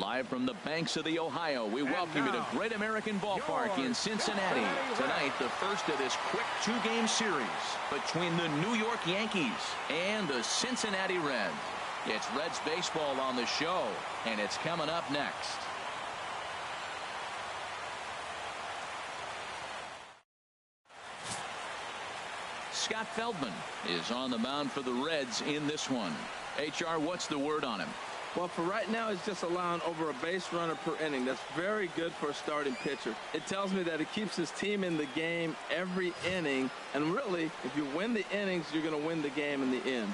Live from the banks of the Ohio, we welcome you to Great American Ballpark in Cincinnati. Tonight, the first of this quick two-game series between the New York Yankees and the Cincinnati Reds. It's Reds baseball on the show, and it's coming up next. Scott Feldman is on the mound for the Reds in this one. HR, what's the word on him? Well, for right now, he's just allowing over a base runner per inning. That's very good for a starting pitcher. It tells me that he keeps his team in the game every inning. And really, if you win the innings, you're going to win the game in the end.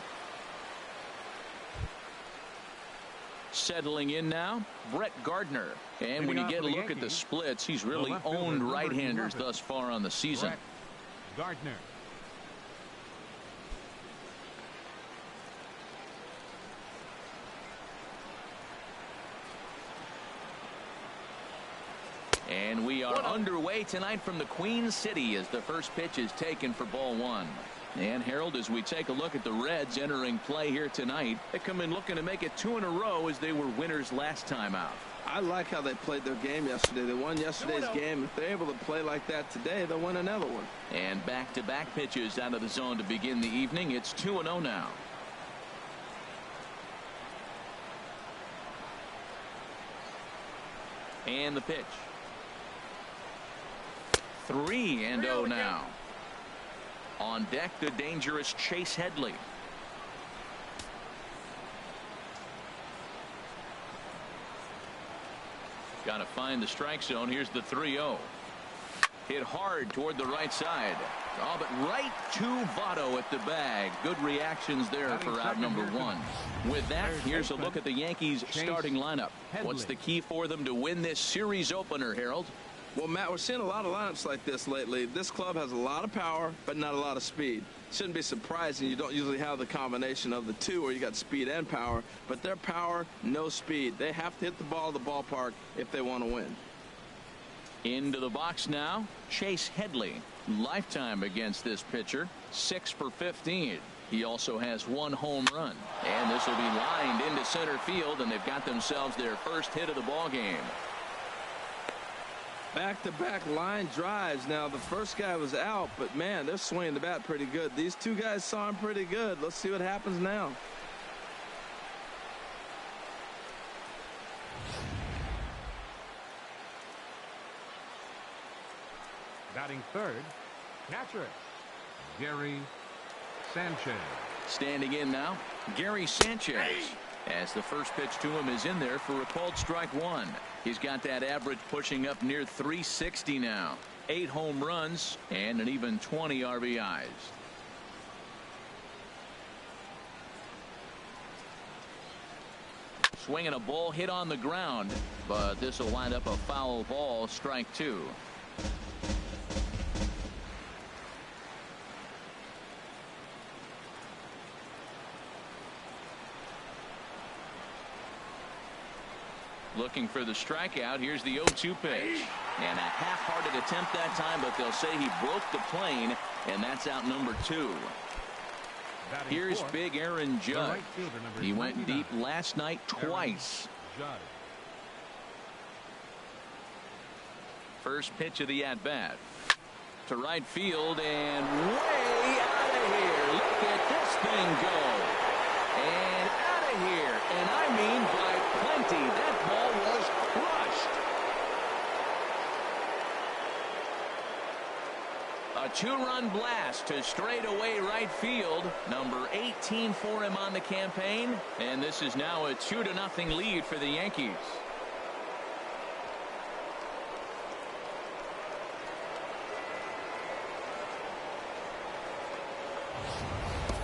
Settling in now, Brett Gardner. And when you get a look at the splits, he's really owned right-handers thus far on the season. Gardner. And we are underway tonight from the Queen City as the first pitch is taken for ball one. And Harold, as we take a look at the Reds entering play here tonight, they come in looking to make it 2 in a row as they were winners last time out. I like how they played their game yesterday. They won yesterday's game. If they're able to play like that today, they'll win another one. And back-to-back pitches out of the zone to begin the evening. It's 2-0 now. And the pitch. 3-0 now. On deck, the dangerous Chase Headley. Got to find the strike zone. Here's the 3-0. Hit hard toward the right side. Oh, but right to Votto at the bag. Good reactions there for out number one. With that, here's a look at the Yankees starting lineup. What's the key for them to win this series opener, Harold? Well, Matt, we're seeing a lot of lineups like this lately. This club has a lot of power, but not a lot of speed. Shouldn't be surprising. You don't usually have the combination of the two where you got speed and power, but their power, no speed. They have to hit the ball at the ballpark if they want to win. Into the box now, Chase Headley. Lifetime against this pitcher, 6 for 15. He also has 1 home run. And this will be lined into center field, and they've got themselves their first hit of the ball game. Back-to-back line drives. Now, the first guy was out, but, man, they're swinging the bat pretty good. These two guys saw him pretty good. Let's see what happens now. Batting third, catcher, Gary Sanchez. Standing in now, Gary Sanchez. As the first pitch to him is in there for a called strike one. He's got that average pushing up near 360 now. 8 home runs and an even 20 RBIs. Swinging a ball hit on the ground, but this will wind up a foul ball, strike 2. Looking for the strikeout. Here's the 0-2 pitch. And a half-hearted attempt that time, but they'll say he broke the plane, and that's out number 2. Here's big Aaron Judge. He went deep last night twice. First pitch of the at-bat. To right field and way out of here. Look at this thing go. And out of here. And I mean by plenty. That ball was crushed. A 2-run blast to straightaway right field. Number 18 for him on the campaign. And this is now a 2-0 lead for the Yankees.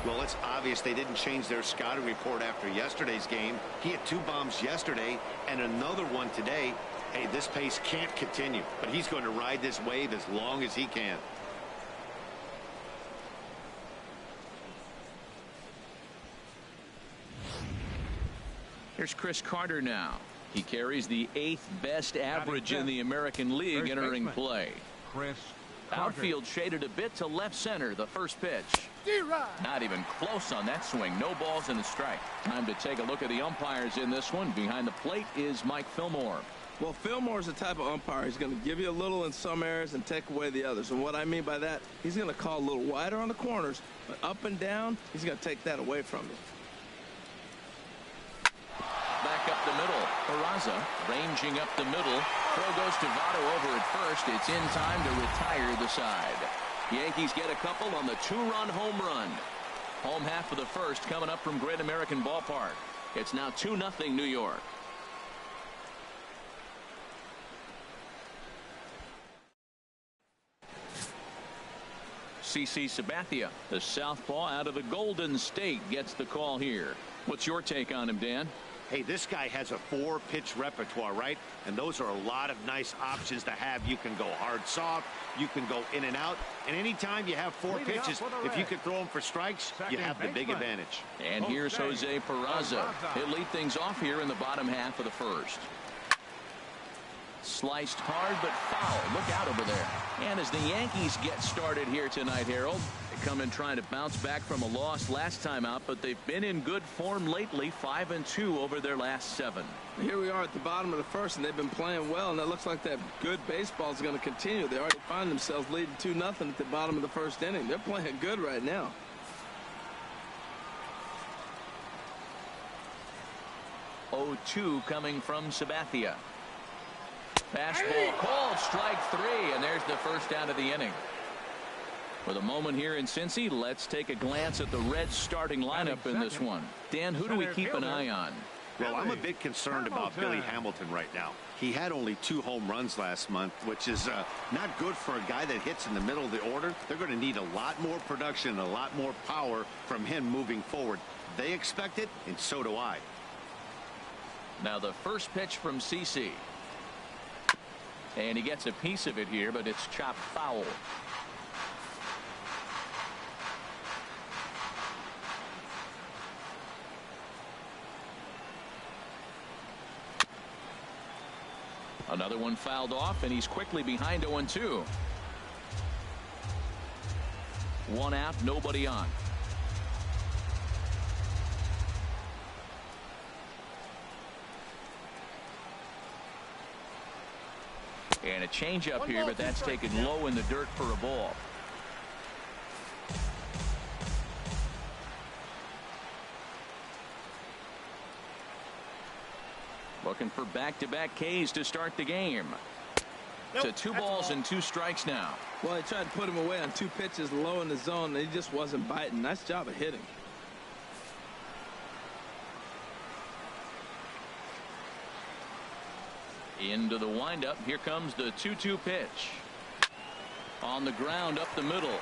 Well, it's obvious they didn't change their scouting report after yesterday's game. He had 2 bombs yesterday and another one today. Hey, this pace can't continue, but he's going to ride this wave as long as he can. Here's Chris Carter now. He carries the 8th best average in the American League entering play. Chris Outfield shaded a bit to left center. The first pitch. Not even close on that swing. No balls and a strike. Time to take a look at the umpires in this one. Behind the plate is Mike Fillmore. Well, Fillmore's the type of umpire. He's going to give you a little in some areas and take away the others. And what I mean by that, he's going to call a little wider on the corners, but up and down, he's going to take that away from you. Back up the middle. Peraza ranging up the middle. Throw goes to Votto over at first. It's in time to retire the side. Yankees get a couple on the 2-run home run. Home half of the first coming up from Great American Ballpark. It's now 2-0 New York. CC Sabathia, the southpaw out of the Golden State, gets the call here. What's your take on him, Dan? Hey, this guy has a 4-pitch repertoire, right? And those are a lot of nice options to have. You can go hard, soft. You can go in and out. And anytime you have 4 pitches, if you can throw them for strikes, you have the big advantage. And here's Jose Peraza. He'll lead things off here in the bottom half of the first. Sliced hard, but foul. Look out over there. And as the Yankees get started here tonight, Harold, they come in trying to bounce back from a loss last time out, but they've been in good form lately, 5-2 over their last 7. Here we are at the bottom of the first, and they've been playing well, and it looks like that good baseball is going to continue. They already find themselves leading 2-0 at the bottom of the first inning. They're playing good right now. Oh-2 coming from Sabathia. Fastball called, strike 3, and there's the first out of the inning. For the moment here in Cincy, let's take a glance at the Reds starting lineup in this one. Dan, who do we keep an eye on? Well, I'm a bit concerned about Billy Hamilton right now. He had only 2 home runs last month, which is not good for a guy that hits in the middle of the order. They're going to need a lot more production and a lot more power from him moving forward. They expect it, and so do I. Now the first pitch from CC. And he gets a piece of it here, but it's chopped foul. Another one fouled off, and he's quickly behind 0-2. 1 out, nobody on. And a changeup here, but that's taken low in the dirt for a ball. Looking for back-to-back Ks to start the game. To 2 balls and 2 strikes now. Well, he tried to put him away on 2 pitches low in the zone, and he just wasn't biting. Nice job of hitting. Into the windup. Here comes the 2-2 pitch. On the ground up the middle.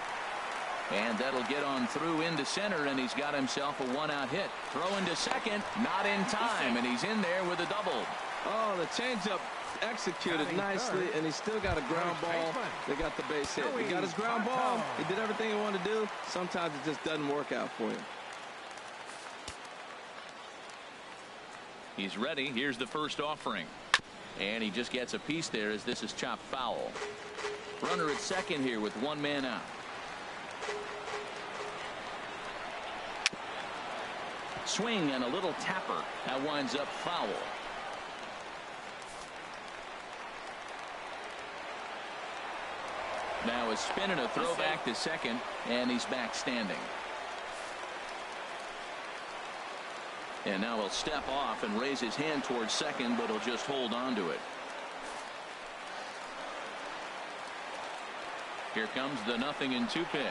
And that'll get on through into center, and he's got himself a 1-out hit. Throw into second, not in time, and he's in there with a double. Oh, the changeup executed nicely, and he still got a ground ball. They got the base hit. He got his ground ball. He did everything he wanted to do. Sometimes it just doesn't work out for him. He's ready. Here's the first offering. And he just gets a piece there as this is chopped foul. Runner at second here with 1 man out. Swing and a little tapper. That winds up foul. Now a spin and a throw back to second, and he's back standing. And now he'll step off and raise his hand towards second, but he'll just hold on to it. Here comes the 0-2 pitch.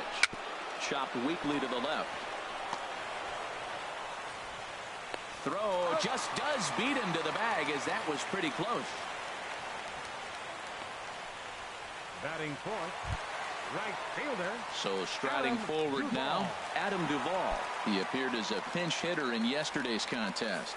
Chopped weakly to the left. Throw just does beat him to the bag, as that was pretty close. Batting fourth, right fielder. So striding forward now, Adam Duvall. He appeared as a pinch hitter in yesterday's contest.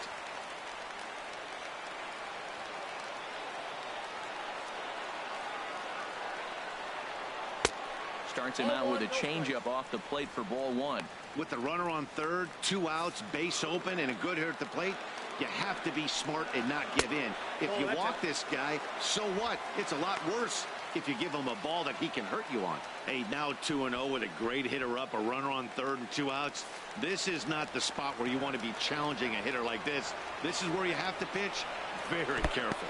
Starts him out with a changeup off the plate for ball 1. With the runner on third, 2 outs, base open, and a good hitter at the plate, you have to be smart and not give in. If you walk this guy, so what? It's a lot worse. if you give him a ball that he can hurt you on. Hey, now 2-0 with a great hitter up, a runner on third and 2 outs. This is not the spot where you want to be challenging a hitter like this. This is where you have to pitch very careful.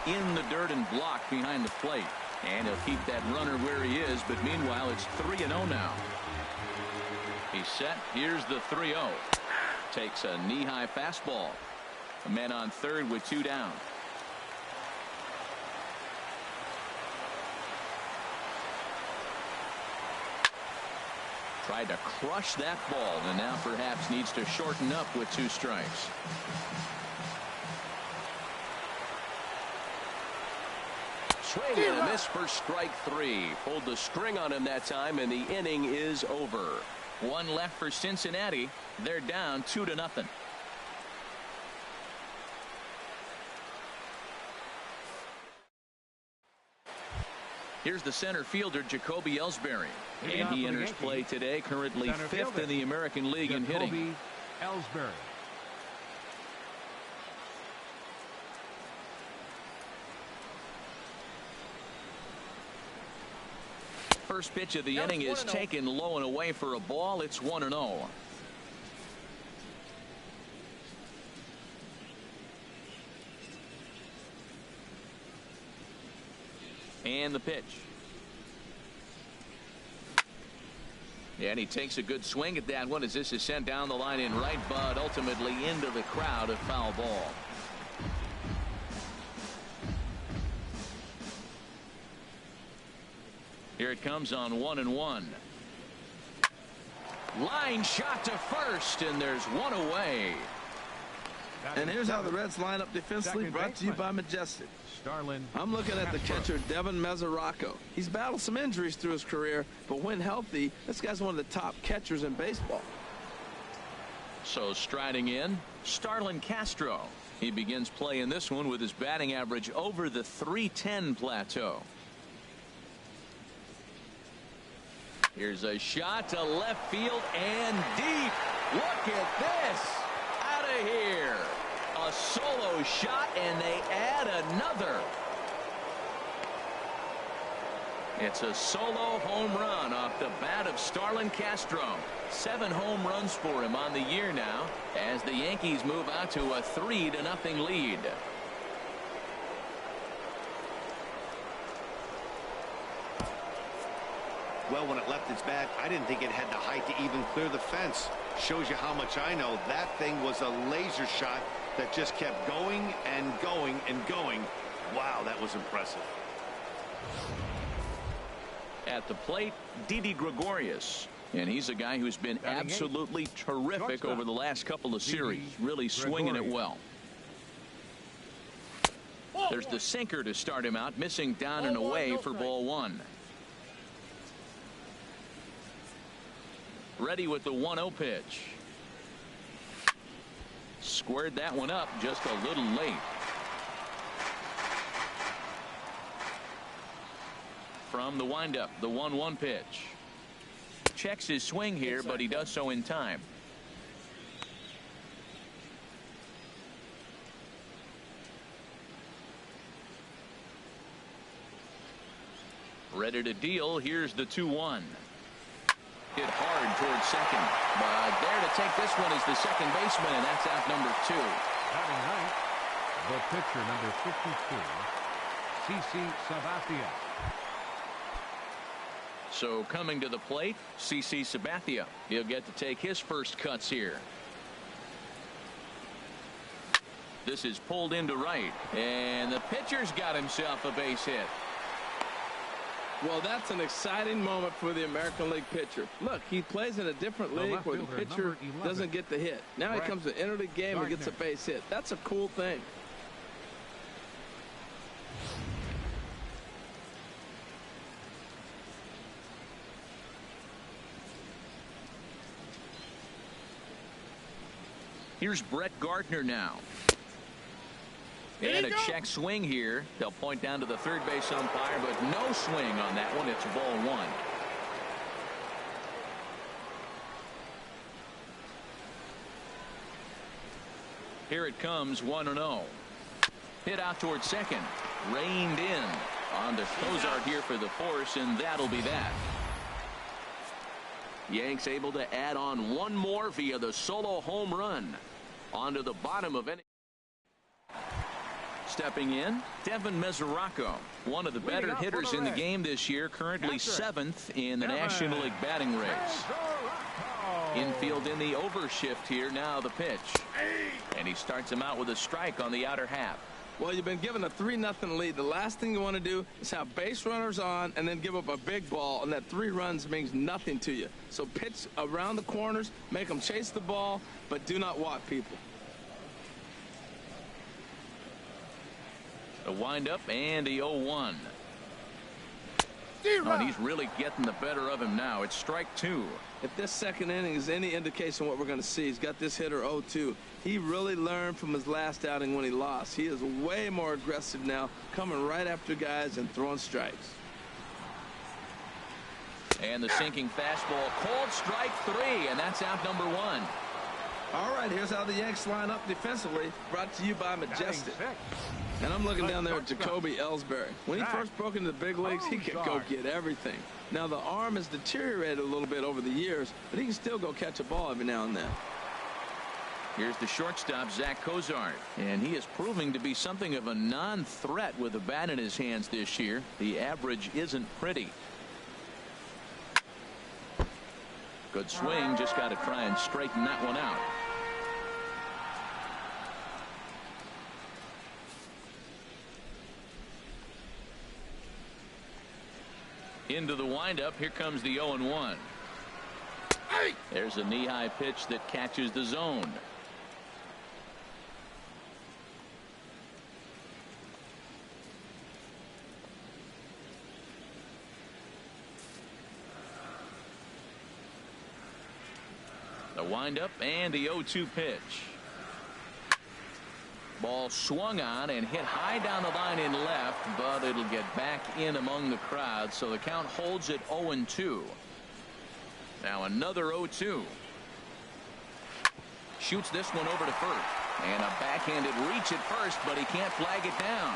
In the dirt and blocked behind the plate. And he'll keep that runner where he is, but meanwhile it's 3-0 now. He's set. Here's the 3-0. Takes a knee-high fastball. A man on third with 2 down. Tried to crush that ball, and now perhaps needs to shorten up with 2 strikes. Swing and a miss for strike 3. Pulled the string on him that time, and the inning is over. 1 left for Cincinnati. They're down 2-0. Here's the center fielder, Jacoby Ellsbury. And he enters play today, currently 5th in the American League in hitting. Jacoby Ellsbury. First pitch of the inning is taken low and away for a ball. It's 1-0. And the pitch. And he takes a good swing at that one as this is sent down the line in right, but ultimately into the crowd, a foul ball. Here it comes on 1-1. Line shot to first, and there's 1 away. And here's how the Reds line up defensively, brought to you by Majestic. Starlin. I'm looking at the catcher, Devin Mesoraco. He's battled some injuries through his career, but when healthy, this guy's one of the top catchers in baseball. So striding in, Starlin Castro. He begins play in this one with his batting average over the .310 plateau. Here's a shot to left field and deep. Look at this. Out of here. A solo shot, and they add another. It's a solo home run off the bat of Starlin Castro. 7 home runs for him on the year now as the Yankees move out to a 3-0 lead. Well, when it left its bat, I didn't think it had the height to even clear the fence. Shows you how much I know. That thing was a laser shot that just kept going and going and going. Wow, that was impressive. At the plate, Didi Gregorius. And he's a guy who's been absolutely terrific over the last couple of series. Really swinging it well. There's the sinker to start him out, missing down and away for ball 1. Ready with the 1-0 pitch. Squared that one up just a little late. From the windup, the 1-1 pitch. Checks his swing here, but he does so in time. Ready to deal. Here's the 2-1. Hit hard towards second, but there to take this one is the second baseman, and that's out number 2. Batting ninth, the pitcher, number 52, CC Sabathia. So coming to the plate, CC Sabathia. He'll get to take his first cuts here. This is pulled into right, and the pitcher's got himself a base hit. Well, that's an exciting moment for the American League pitcher. Look, he plays in a different league where the pitcher doesn't get the hit. Now he comes to enter the game and gets a base hit. That's a cool thing. Here's Brett Gardner now. And a check swing here. They'll point down to the third base umpire, but no swing on that one. It's ball 1. Here it comes, 1-0. Hit out towards second. Reined in. On to Cozart here for the force, and that'll be that. Yanks able to add on one more via the solo home run. On to the bottom of any. Stepping in, Devin Mesoraco, one of the better hitters in the game this year, currently 7th in the National League batting race. Infield in the overshift here. Now the pitch. And he starts him out with a strike on the outer half. Well, you've been given a 3-0 lead. The last thing you want to do is have base runners on and then give up a big ball, and that 3 runs means nothing to you. So pitch around the corners, make them chase the ball, but do not walk people. A windup and the 0-1. Oh, and he's really getting the better of him now. It's strike 2. If this second inning is any indication of what we're going to see, he's got this hitter 0-2. He really learned from his last outing when he lost. He is way more aggressive now, coming right after guys and throwing strikes. And the sinking fastball, called strike 3, and that's out number 1. All right, here's how the Yanks line up defensively, brought to you by Majestic. And I'm looking down there at Jacoby Ellsbury. When he first broke into the big leagues, he could go get everything. Now, the arm has deteriorated a little bit over the years, but he can still go catch a ball every now and then. Here's the shortstop, Zach Cozart, and he is proving to be something of a non-threat with a bat in his hands this year. The average isn't pretty. Good swing, just got to try and straighten that one out. Into the windup. Here comes the 0-1. There's a knee-high pitch that catches the zone. The windup and the 0-2 pitch. Ball swung on and hit high down the line in left, but it'll get back in among the crowd, so the count holds at 0-2. Now another 0-2. Shoots this one over to first, and a backhanded reach at first, but he can't flag it down.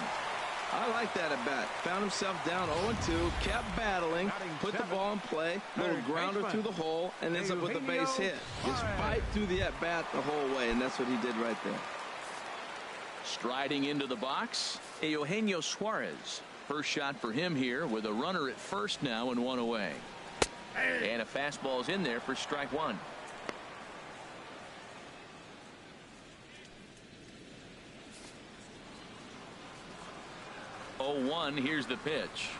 I like that at bat. Found himself down 0-2, kept battling, put the ball in play, little grounder through the hole, and ends up with a base hit. Just fight through the at bat the whole way, and that's what he did right there. Striding into the box, Eugenio Suarez. First shot for him here with a runner at first now and 1 away. And a fastball's in there for strike 1. Here's the pitch.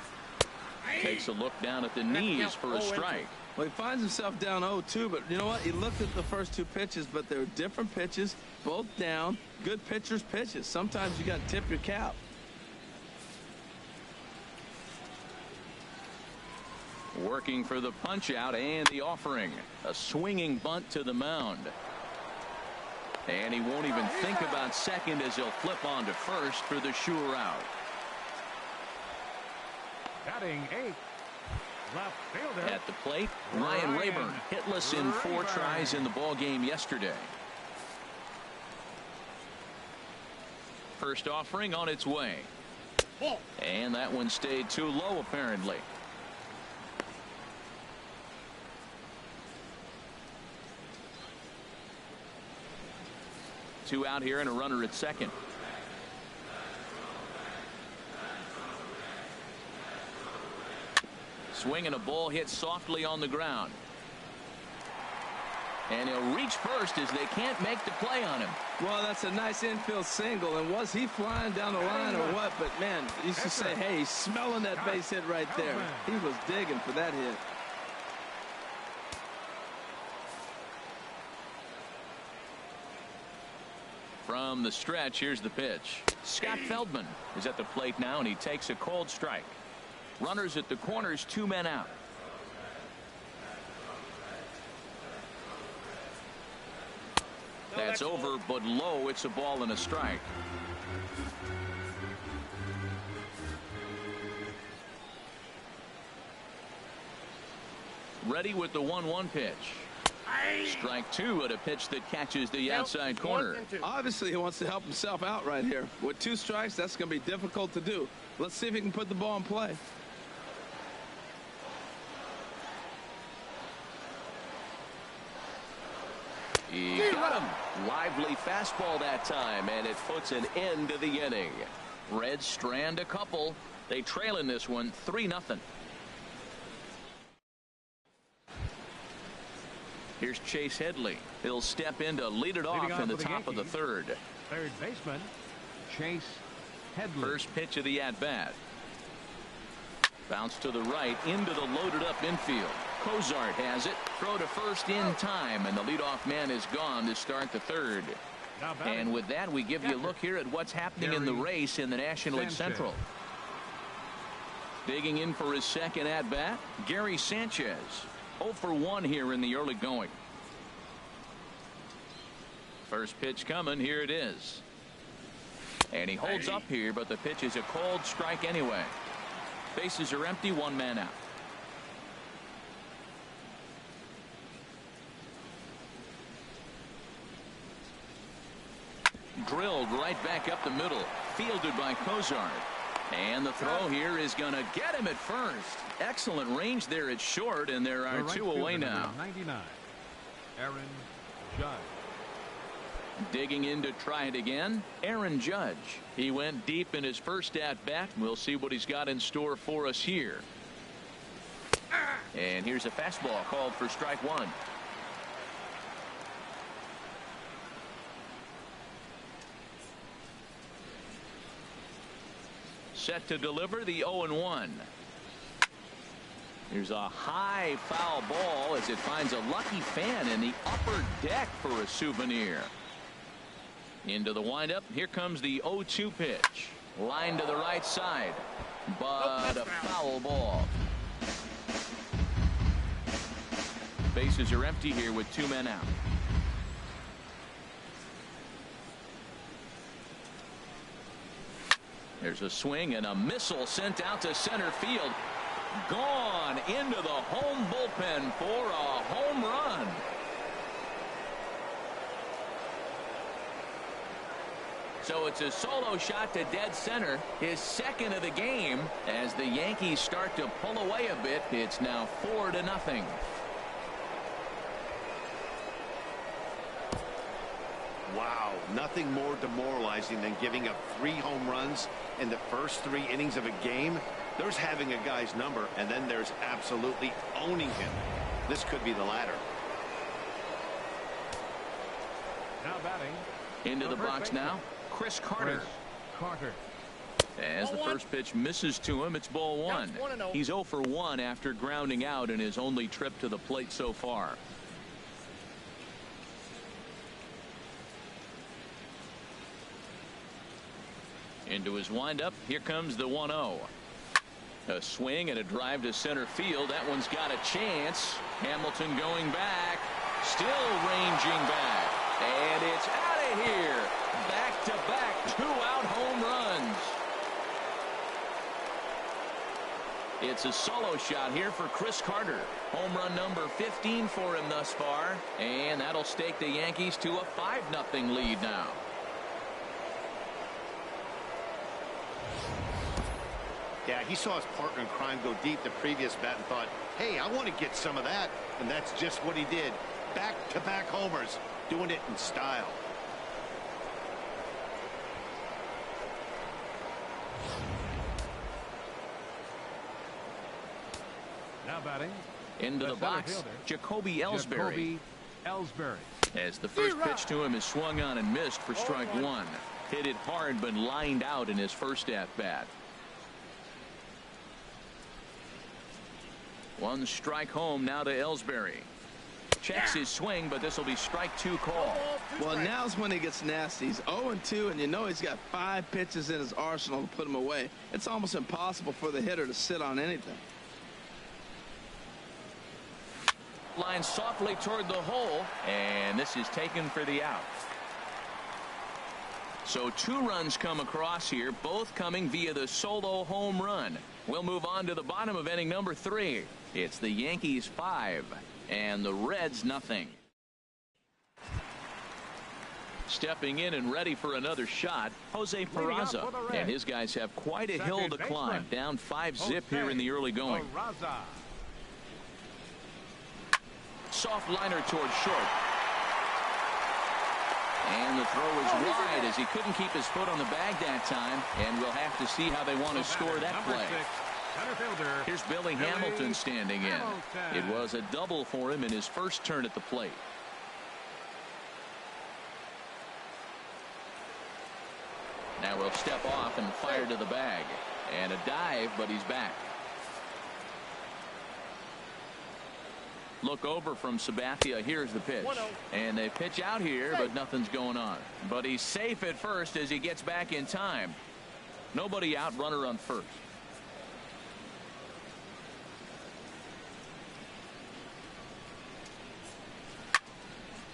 Takes a look down at the knees for a strike. Well, he finds himself down 0-2, but you know what? He looked at the first 2 pitches, but they were different pitches, both down. Good pitchers' pitches. Sometimes you got to tip your cap. Working for the punch out and the offering. A swinging bunt to the mound. And he won't even think about second as he'll flip on to first for the sure out. Batting 8th, left fielder. At the plate, Ryan Rayburn, hitless in 4 tries in the ball game yesterday. First offering on its way. And that one stayed too low, apparently. Two out here and a runner at second. Swing and a ball hit softly on the ground. And he'll reach first as they can't make the play on him. Well, that's a nice infield single. And was he flying down the line or what? But, man, you used to say, hey, he's smelling that base hit right there. He was digging for that hit. From the stretch, here's the pitch. Scott Feldman is at the plate now, and he takes a cold strike. Runners at the corners, 2 men out. That's over, but low. It's a ball and a strike. Ready with the 1-1 pitch. Strike two at a pitch that catches the outside corner. Obviously, he wants to help himself out right here. With 2 strikes, that's going to be difficult to do. Let's see if he can put the ball in play. He got him. Lively fastball that time, and it puts an end to the inning. Reds strand a couple. They trail in this one 3-0. Here's Chase Headley. He'll step in to lead it off in the top of the third. Third baseman, Chase Headley. First pitch of the at-bat. Bounce to the right into the loaded up infield. Cozart has it. Throw to first in time, and the leadoff man is gone to start the third. And with that, we give you a look here at what's happening in the race in the National League Central. Digging in for his second at-bat, Gary Sanchez. 0 for 1 here in the early going. First pitch coming. Here it is. And he holds up here, but the pitch is a cold strike anyway. Bases are empty, 1 man out. Drilled right back up the middle. Fielded by Cozart. And the throw here is going to get him at first. Excellent range there at short, and there are 2 away now. 99, Aaron Judge. Digging in to try it again, Aaron Judge. He went deep in his first at-bat. We'll see what he's got in store for us here. And here's a fastball called for strike 1. Set to deliver the 0-1. Here's a high foul ball as it finds a lucky fan in the upper deck for a souvenir. Into the windup. Here comes the 0-2 pitch. Line to the right side, but a foul ball. Bases are empty here with 2 men out. There's a swing and a missile sent out to center field. Gone into the home bullpen for a home run. So it's a solo shot to dead center, his second of the game. As the Yankees start to pull away a bit, it's now 4-0. Wow, nothing more demoralizing than giving up 3 home runs in the first 3 innings of a game. There's having a guy's number, and then there's absolutely owning him. This could be the latter. Now batting. Into the box now, Chris Carter. As the first pitch misses to him, it's ball 1. He's 0 for 1 after grounding out in his only trip to the plate so far. Into his windup. Here comes the 1-0. A swing and a drive to center field. That one's got a chance. Hamilton going back. Still ranging back. And it's out of here. Back-to-back 2-out home runs. It's a solo shot here for Chris Carter. Home run number 15 for him thus far. And that'll stake the Yankees to a 5-0 lead now. Yeah, he saw his partner in crime go deep the previous bat and thought, hey, I want to get some of that. And that's just what he did. Back-to-back homers, doing it in style. Now batting. Into the box, Jacoby Ellsbury. As the first pitch to him is swung on and missed for strike 1. Hit it hard but lined out in his first at-bat. 1 strike home now to Ellsbury. Checks his swing, but this will be strike 2 call. Well, now's when he gets nasty. He's 0-2, and you know he's got 5 pitches in his arsenal to put him away. It's almost impossible for the hitter to sit on anything. Line softly toward the hole, and this is taken for the out. So 2 runs come across here, both coming via the solo home run. We'll move on to the bottom of inning number 3. It's the Yankees 5 And the Reds nothing. Stepping in and ready for another shot, Jose Peraza. And his guys have quite a hill to climb. Down 5-zip here in the early going. Soft liner towards short. And the throw is wide as he couldn't keep his foot on the bag that time. And we'll have to see how they want to score that play. Here's Billy Hamilton standing in. It was a double for him in his first turn at the plate. Now we'll step off and fire to the bag. And a dive, but he's back. Look over from Sabathia. Here's the pitch. And they pitch out here, but nothing's going on. But he's safe at first as he gets back in time. Nobody out, runner on first.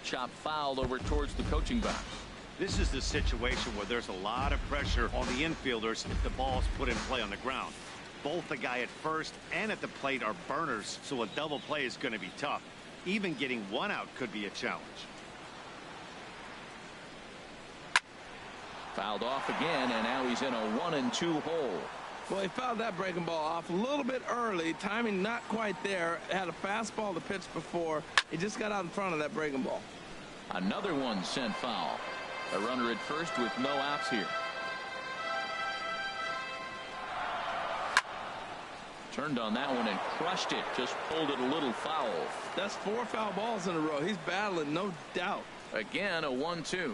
Chop fouled over towards the coaching box. This is the situation where there's a lot of pressure on the infielders if the ball's put in play on the ground. Both the guy at first and at the plate are burners, so a double play is going to be tough. Even getting one out could be a challenge. Fouled off again, and now he's in a 1-2 hole. Well, he fouled that breaking ball off a little bit early. Timing not quite there. Had a fastball to pitch before. He just got out in front of that breaking ball. Another one sent foul. A runner at first with no outs here. Turned on that one and crushed it. Just pulled it a little foul. That's 4 foul balls in a row. He's battling, no doubt. Again, a 1-2.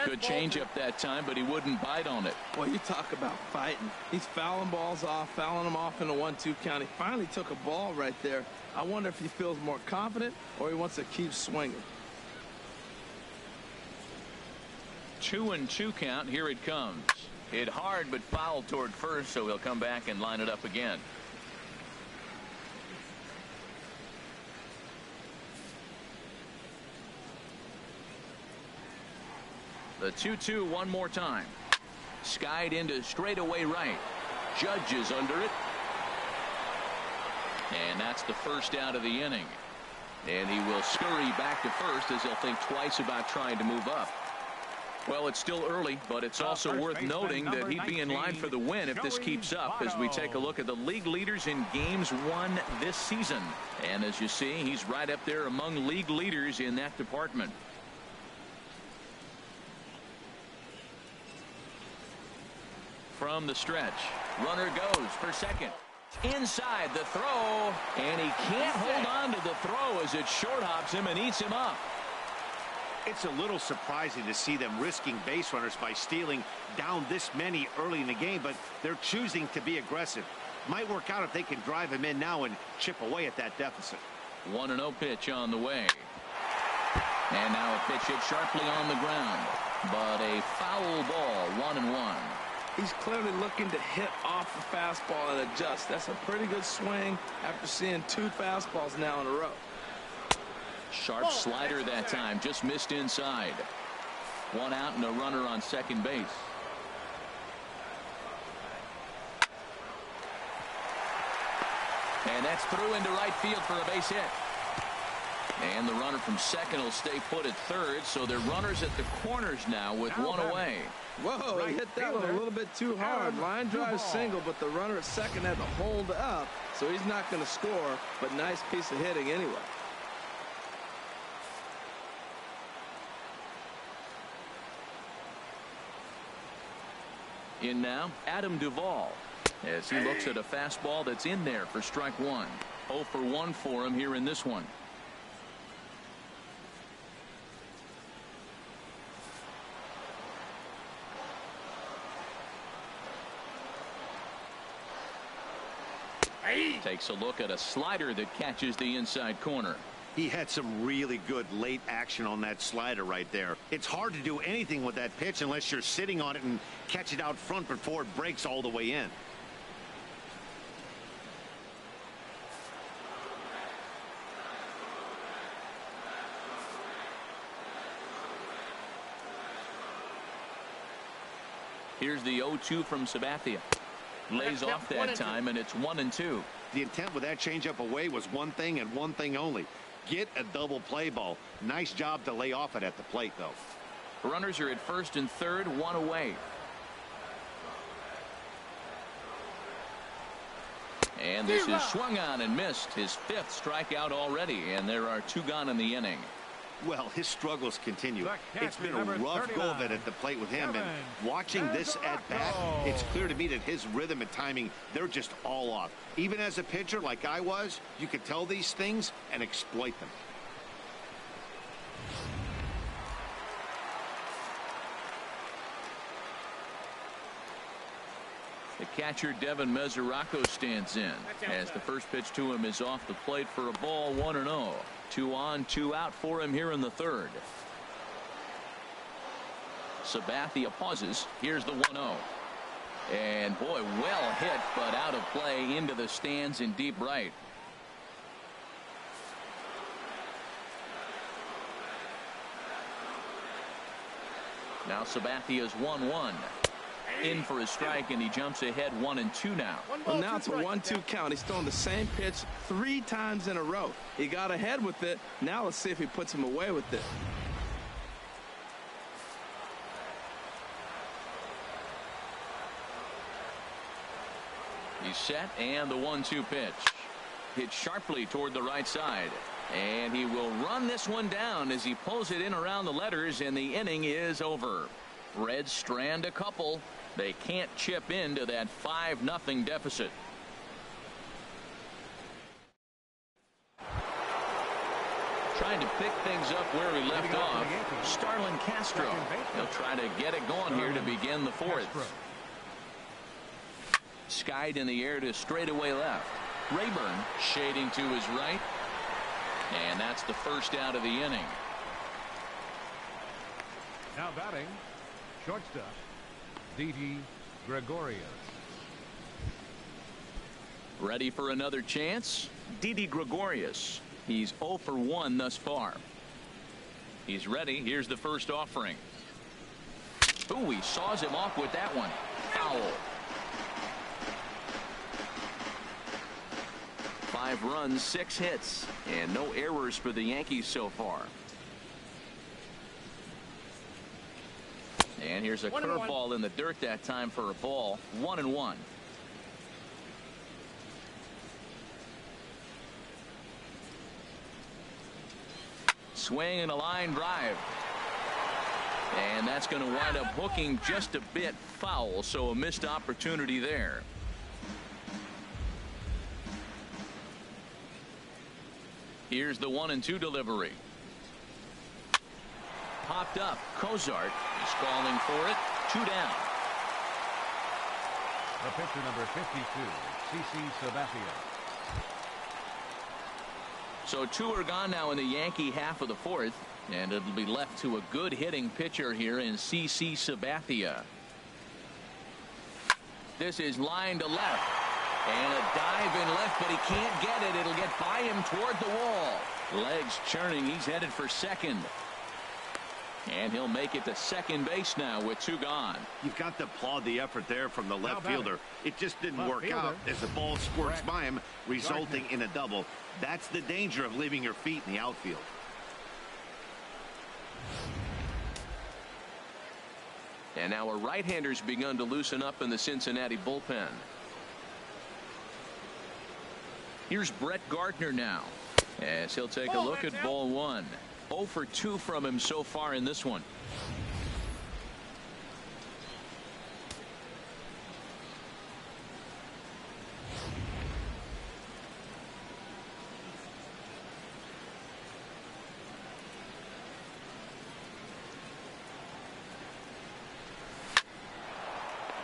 Good changeup that time, but he wouldn't bite on it. Well, you talk about fighting. He's fouling balls off, fouling them off in a 1-2 count. He finally took a ball right there. I wonder if he feels more confident or he wants to keep swinging. 2-2 count. Here it comes. Hit hard but fouled toward first, so he'll come back and line it up again. The 2-2 one more time. Skied into straightaway right. Judge is under it. And that's the first out of the inning. And he will scurry back to first as he'll think twice about trying to move up. Well, it's still early, but it's also worth noting that he'd be in line for the win if this keeps up as we take a look at the league leaders in games won this season. And as you see, he's right up there among league leaders in that department. From the stretch, runner goes for second. Inside the throw, and he can't hold on to the throw as it short hops him and eats him up. It's a little surprising to see them risking base runners by stealing down this many early in the game, but they're choosing to be aggressive. Might work out if they can drive him in now and chip away at that deficit. 1-0 pitch on the way. And now a pitch hit sharply on the ground, but a foul ball, 1-1. He's clearly looking to hit off the fastball and adjust. That's a pretty good swing after seeing 2 fastballs now in a row. Sharp slider that time, just missed inside. 1 out and a runner on second base. And that's through into right field for a base hit. And the runner from second will stay put at third, so they're runners at the corners now with 1 away. Whoa, he hit that one a little bit too hard. Line drive single, but the runner at second had to hold up, so he's not going to score, but nice piece of hitting anyway. In now, Adam Duvall, as he looks at a fastball that's in there for strike 1. 0 for 1 for him here in this one. Takes a look at a slider that catches the inside corner. He had some really good late action on that slider right there. It's hard to do anything with that pitch unless you're sitting on it and catch it out front before it breaks all the way in. Here's the 0-2 from Sabathia. Lays off that time, and it's 1-2. The intent with that changeup away was one thing and one thing only. Get a double play ball. Nice job to lay off it at the plate, though. Runners are at first and third, one away. And this is swung on and missed. His 5th strikeout already, and there are 2 gone in the inning. Well, his struggles continue. It's been a rough go of it at the plate with him, and watching this at bat, it's clear to me that his rhythm and timing, they're just all off. Even as a pitcher like I was, you could tell these things and exploit them. The catcher, Devin Mesoraco, stands in as the first pitch to him is off the plate for a ball, 1-0. 2 on, 2 out for him here in the 3rd. Sabathia pauses. Here's the 1-0. And boy, well hit, but out of play into the stands in deep right. Now Sabathia's 1-1. In for a strike, and he jumps ahead 1-2 now. Well, now it's a 1-2 count. He's throwing the same pitch 3 times in a row. He got ahead with it. Now let's see if he puts him away with it. He's set, and the 1-2 pitch. Hit sharply toward the right side. And he will run this one down as he pulls it in around the letters, and the inning is over. Reds strand a couple. They can't chip into that 5-0 deficit. Trying to pick things up where he left off. Starlin Castro. He'll try to get it going here to begin the 4th. Skied in the air to straightaway left. Rayburn shading to his right. And that's the first out of the inning. Now batting, shortstop, Didi Gregorius. Ready for another chance? Didi Gregorius. He's 0 for 1 thus far. He's ready. Here's the first offering. Ooh, he saws him off with that one. Foul. 5 runs, 6 hits, and no errors for the Yankees so far. And here's a curveball in the dirt that time for a ball. 1-1. Swing and a line drive. And that's going to wind up hooking just a bit foul, so a missed opportunity there. Here's the 1-2 delivery. Popped up. Cozart is calling for it. 2 down. The pitcher, number 52, CC Sabathia. So 2 are gone now in the Yankee half of the 4th, and it'll be left to a good hitting pitcher here in CC Sabathia. This is line to left. And a dive in left, but he can't get it. It'll get by him toward the wall. Legs churning. He's headed for second. And he'll make it to second base now with 2 gone. You've got to applaud the effort there from the left fielder. It just didn't work out as the ball squirts by him, resulting in a double. That's the danger of leaving your feet in the outfield. And now a right-hander's begun to loosen up in the Cincinnati bullpen. Here's Brett Gardner now as he'll take a look at ball 1. 0 for 2 from him so far in this one.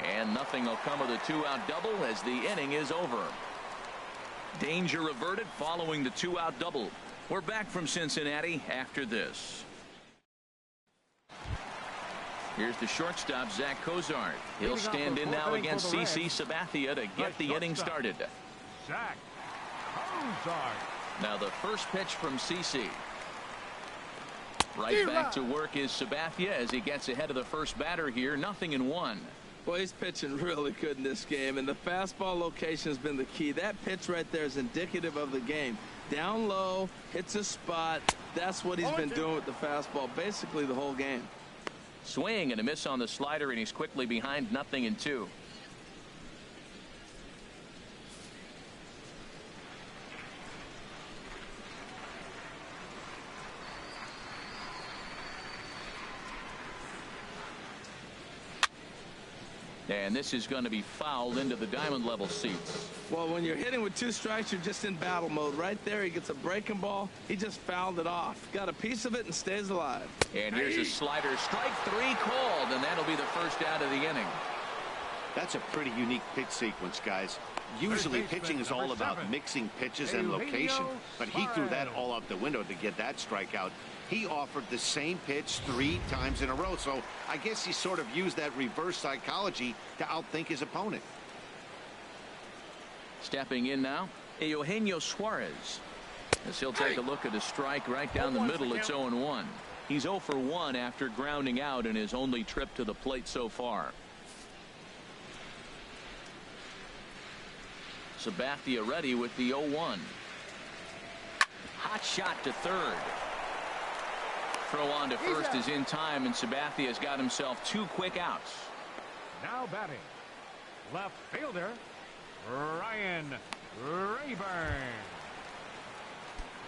And nothing will come of the 2-out double as the inning is over. Danger averted following the 2-out double. We're back from Cincinnati after this. Here's the shortstop, Zach Cozart. He'll stand in now against CC Sabathia to get the inning started. Zach Cozart. Now the first pitch from CC. Right back to work is Sabathia as he gets ahead of the first batter here. 0-1. Well, he's pitching really good in this game, and the fastball location has been the key. That pitch right there is indicative of the game. Down low, hits a spot. That's what he's been doing with the fastball basically the whole game. Swing and a miss on the slider, and he's quickly behind 0-2. And this is going to be fouled into the diamond level seats. Well, when you're hitting with 2 strikes, you're just in battle mode. Right there, he gets a breaking ball. He just fouled it off. Got a piece of it and stays alive. And here's a slider. Strike 3 called, and that'll be the first out of the inning. That's a pretty unique pitch sequence, guys. Usually pitching is all about mixing pitches and location, but he threw that all out the window to get that strikeout. He offered the same pitch 3 times in a row, so I guess he sort of used that reverse psychology to outthink his opponent. Stepping in now, Eugenio Suarez. As he'll take a look at a strike right down the middle. It's 0-1. He's 0 for 1 after grounding out in his only trip to the plate so far. Sabathia ready with the 0-1. Hot shot to third. Throw on to first is in time, and Sabathia's got himself 2 quick outs. Now batting, left fielder, Ryan Rayburn.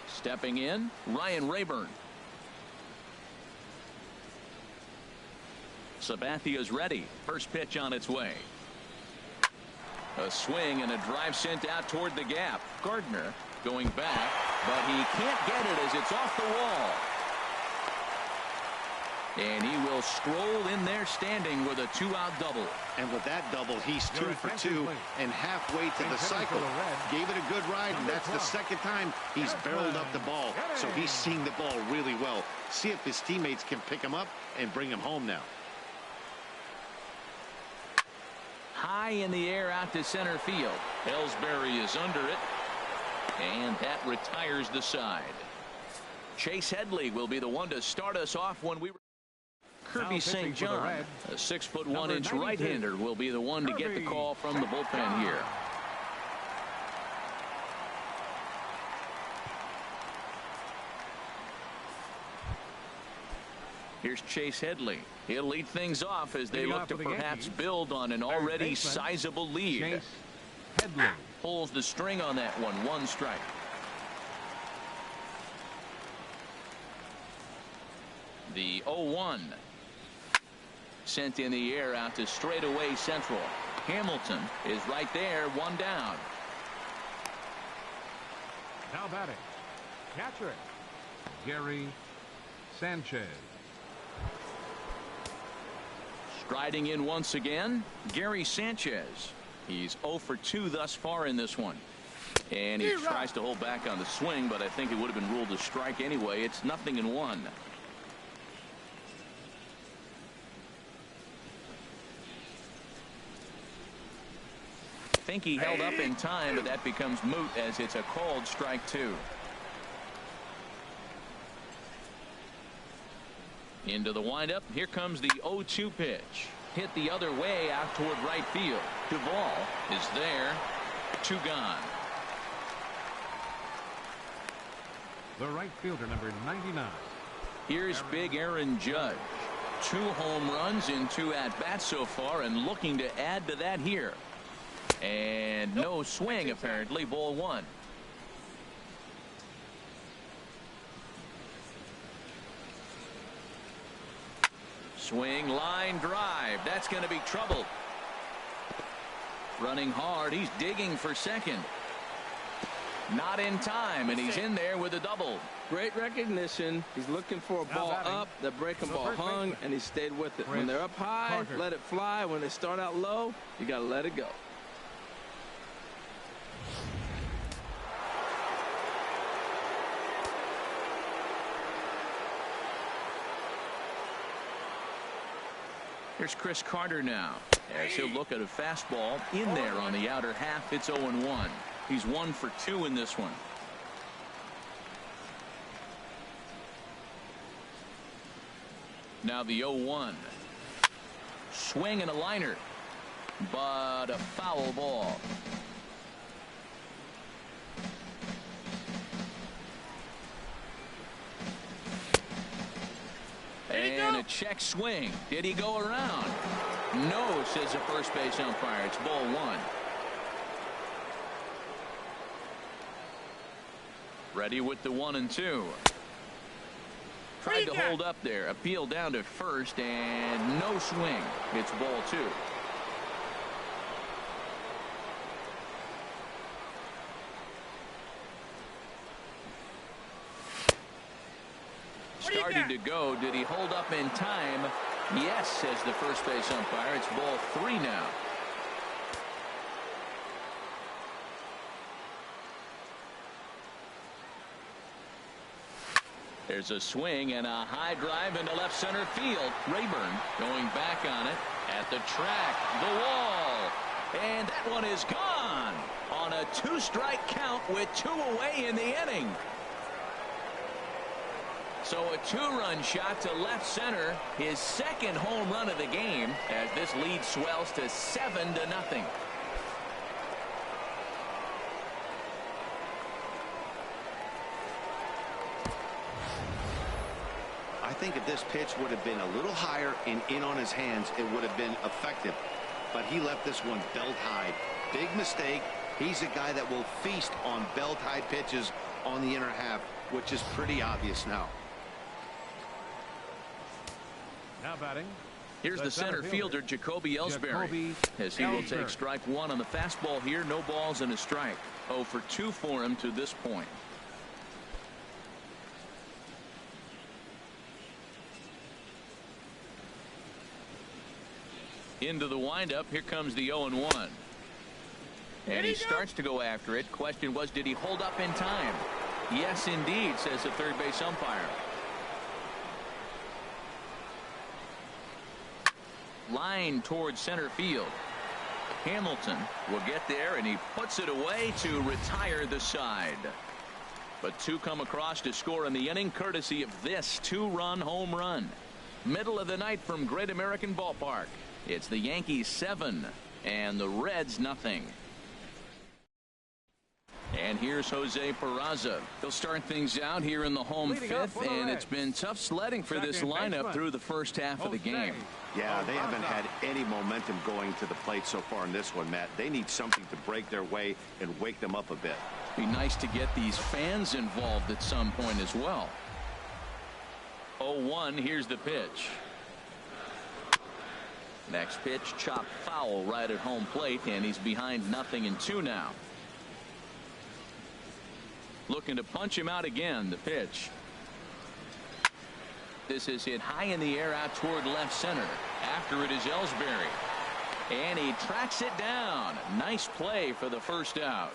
Stepping in, Ryan Rayburn. Sabathia's ready. First pitch on its way. A swing and a drive sent out toward the gap. Gardner going back, but he can't get it as it's off the wall. And he will stroll in there standing with a 2-out double. And with that double, he's 2 for 2 and halfway to the cycle. Gave it a good ride, and that's the second time he's barreled up the ball. So he's seeing the ball really well. See if his teammates can pick him up and bring him home now. High in the air out to center field. Ellsbury is under it. And that retires the side. Chase Headley will be the one to start us off when we... Kirby St. John, a 6'1" right-hander, will be the one to get the call from the bullpen here. Here's Chase Headley. He'll lead things off as they look to perhaps build on an already sizable lead. Chase Headley Pulls the string on that one. 1 strike. The 0-1. Sent in the air out to straightaway central. Hamilton is right there, 1 down. Now batting, catcher Gary Sanchez. Striding in once again, Gary Sanchez. He's 0 for 2 thus far in this one. And he tries to hold back on the swing, but I think it would have been ruled a strike anyway. It's 0-1. I think he held up in time, but that becomes moot as it's a called strike 2. Into the windup. Here comes the 0-2 pitch. Hit the other way out toward right field. Duvall is there. 2 gone. The right fielder, number 99. Here's big Aaron Judge. 2 home runs in 2 at-bats so far, and looking to add to that here. And no swing, apparently. Ball 1. Swing, line drive. That's going to be trouble. Running hard. He's digging for second. Not in time, and he's in there with a double. Great recognition. He's looking for a ball up. The breaking ball hung, and he stayed with it. When they're up high, let it fly. When they start out low, you got to let it go. Here's Chris Carter now, as he'll look at a fastball in there on the outer half. It's 0-1. He's 1 for 2 in this one. Now the 0-1. Swing and a liner. but a foul ball. And a check swing. Did he go around? No, says the first base umpire. It's ball one. Ready with the 1-2. Tried to hold up there. Appeal down to first and no swing. It's ball two. Starting to go. Did he hold up in time? Yes, says the first base umpire. It's ball three now. There's a swing and a high drive into left center field. Rayburn going back on it at the track, the wall, and that one is gone on a two-strike count with two away in the inning. So a two-run shot to left center, his second home run of the game, as this lead swells to 7-0. I think if this pitch would have been a little higher and in on his hands, it would have been effective. But he left this one belt high. Big mistake. He's a guy that will feast on belt high pitches on the inner half, which is pretty obvious now. Now batting. Here's the center fielder, Jacoby Ellsbury, as he will take strike one on the fastball here. No balls and a strike. 0 for 2 for him to this point. Into the windup. Here comes the 0-1. And he starts to go after it. Question was, did he hold up in time? Yes, indeed, says the third base umpire. Line towards center field. Hamilton will get there, and he puts it away to retire the side. But two come across to score in the inning, courtesy of this two-run home run. Middle of the night from Great American Ballpark. It's the Yankees 7 and the Reds nothing. And here's Jose Peraza. He'll start things out here in the home fifth, and it's been tough sledding for this lineup through the first half of the game. Yeah, they haven't had any momentum going to the plate so far in this one, Matt. They need something to break their way and wake them up a bit. Be nice to get these fans involved at some point as well. 0-1, here's the pitch. Next pitch, chopped foul right at home plate, and he's behind 0-2 now. Looking to punch him out again. The pitch. This is hit high in the air out toward left center. After it is Ellsbury. And he tracks it down. Nice play for the first out.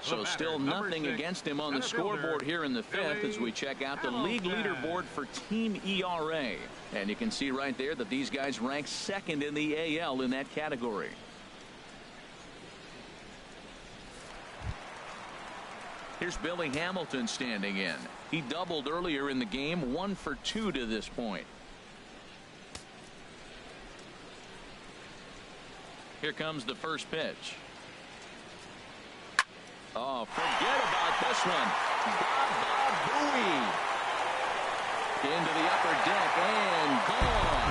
So still nothing against him on the scoreboard here in the fifth as we check out the league leaderboard for team ERA. And you can see right there that these guys rank second in the AL in that category. Here's Billy Hamilton standing in. He doubled earlier in the game, 1 for 2 to this point. Here comes the first pitch. Oh, forget about this one. Booey into the upper deck and gone.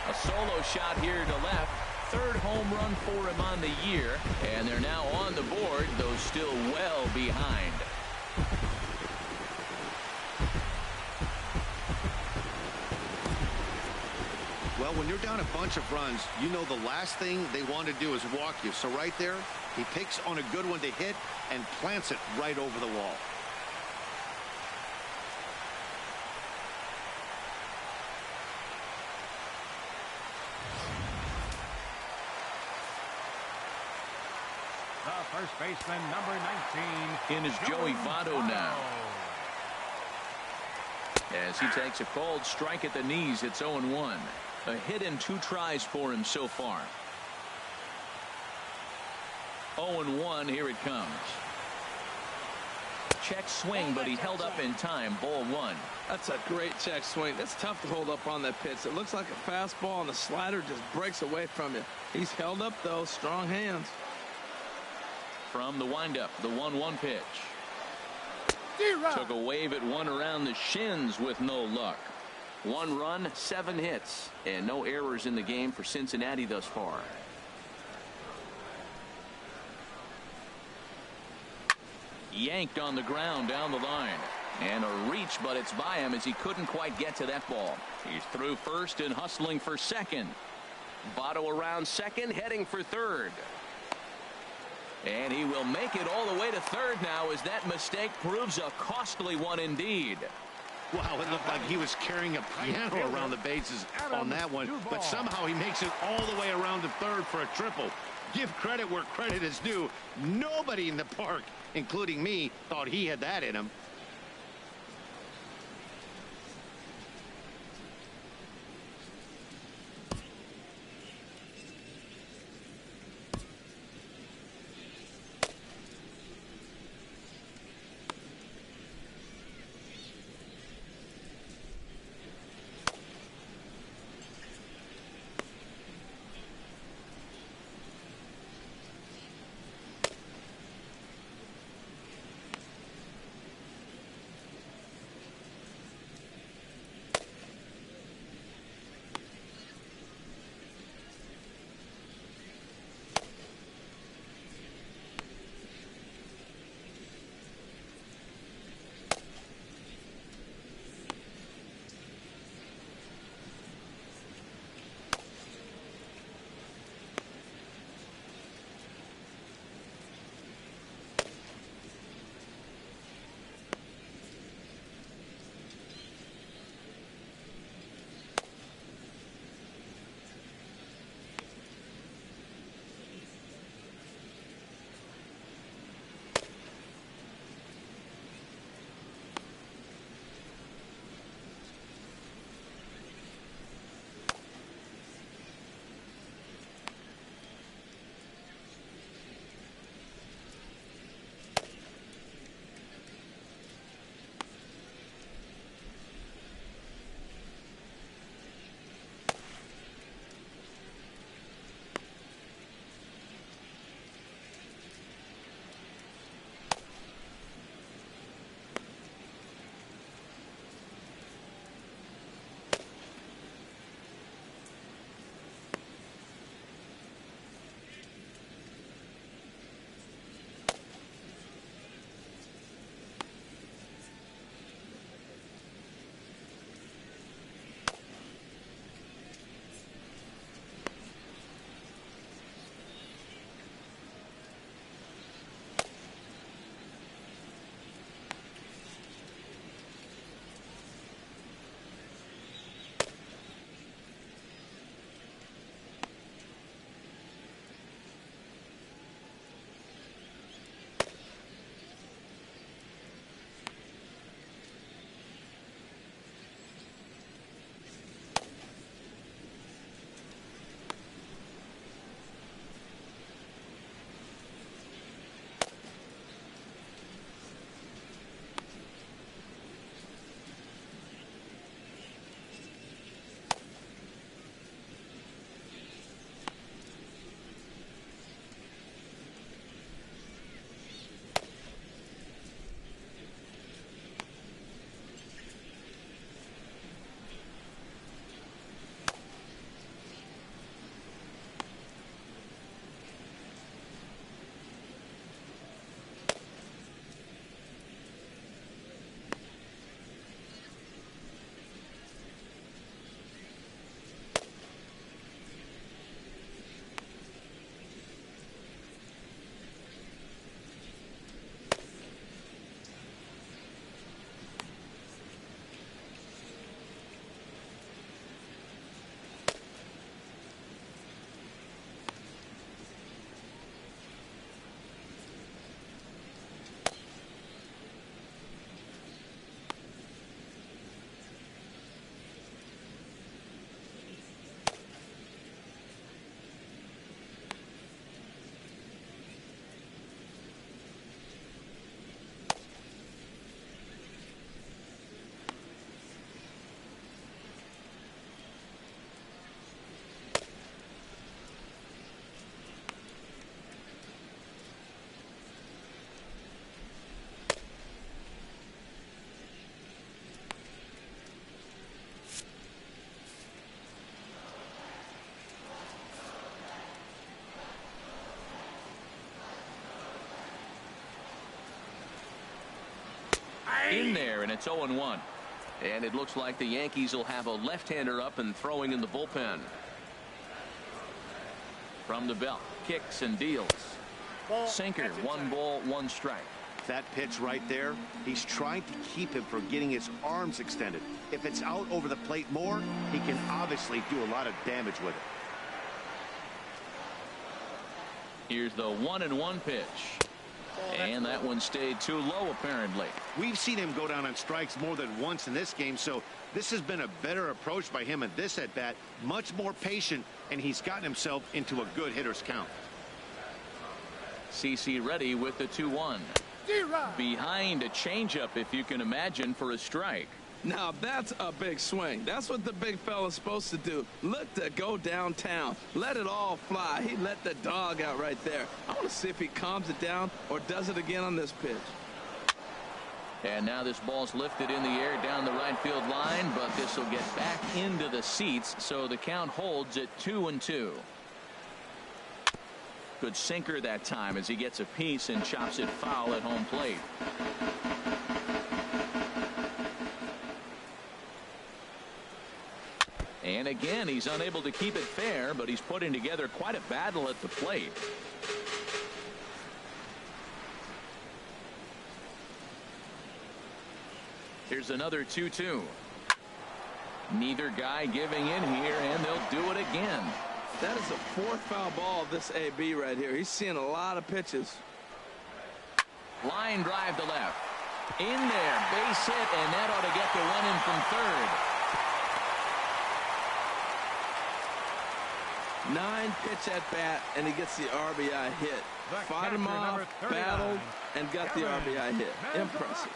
A solo shot here to left. Third home run for him on the year, and they're now on the board, though still well behind. Well, when you're down a bunch of runs, you know the last thing they want to do is walk you. So right there, he picks on a good one to hit and plants it right over the wall. The first baseman, number 19. In is Joey Votto now. As he takes a cold strike at the knees, it's 0-1. A hit in 2 tries for him so far. 0-1, here it comes. check swing, but he held up in time. Ball one. That's a great check swing. It's tough to hold up on that pitch. It looks like a fastball, and the slider just breaks away from you. He's held up, though. Strong hands. From the windup, the 1-1 pitch. Took a wave at one around the shins with no luck. 1 run, 7 hits, and no errors in the game for Cincinnati thus far. Yanked on the ground down the line. And a reach, but it's by him as he couldn't quite get to that ball. He's through first and hustling for second. Votto around second, heading for third. And he will make it all the way to third now as that mistake proves a costly one indeed. Wow, it looked like he was carrying a piano around the bases on that one, but somehow he makes it all the way around to third for a triple. Give credit where credit is due. Nobody in the park, including me, thought he had that in him. In there, and it's 0-1. And it looks like the Yankees will have a left-hander up and throwing in the bullpen. From the belt, kicks and deals. Sinker, 1 ball, 1 strike. That pitch right there, he's trying to keep him from getting his arms extended. If it's out over the plate more, he can obviously do a lot of damage with it. Here's the 1-1 pitch. And that one stayed too low, apparently. We've seen him go down on strikes more than once in this game, so this has been a better approach by him at this at-bat. Much more patient, and he's gotten himself into a good hitter's count. CC ready with the 2-1. Behind a changeup, if you can imagine, for a strike. Now that's a big swing. That's what the big fella's supposed to do. Look to go downtown. Let it all fly. He let the dog out right there. I want to see if he calms it down or does it again on this pitch. And now this ball's lifted in the air down the right field line, but this will get back into the seats, so the count holds at 2-2. Good sinker that time as he gets a piece and chops it foul at home plate. And again, he's unable to keep it fair, but he's putting together quite a battle at the plate. Here's another 2-2. Neither guy giving in here, and they'll do it again. That is the 4th foul ball of this AB right here. He's seeing a lot of pitches. Line drive to left. In there, base hit, and that ought to get the run in from third. 9-pitch at bat, and he gets the RBI hit. Fought him off, battled, and got the RBI hit. Impressive.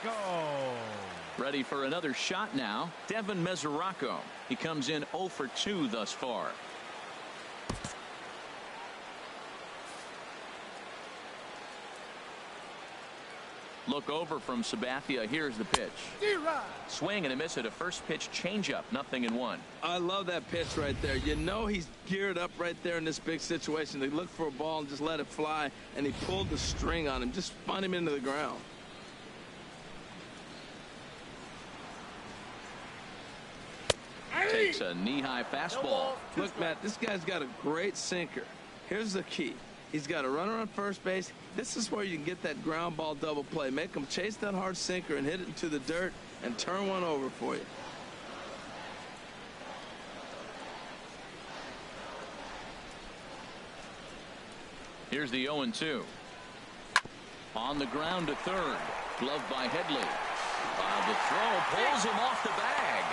Ready for another shot now. Devin Mesoraco. He comes in 0 for 2 thus far. Look over from Sabathia. Here's the pitch. Swing and a miss at a first pitch changeup. 0-1. I love that pitch right there. You know he's geared up right there in this big situation. They look for a ball and just let it fly, and he pulled the string on him. Just spun him into the ground. Takes a knee-high fastball. Look, Matt, this guy's got a great sinker. Here's the key. He's got a runner on first base. This is where you can get that ground ball double play. Make him chase that hard sinker and hit it into the dirt and turn one over for you. Here's the 0-2. On the ground to third. Gloved by Headley. The throw pulls him off the bag.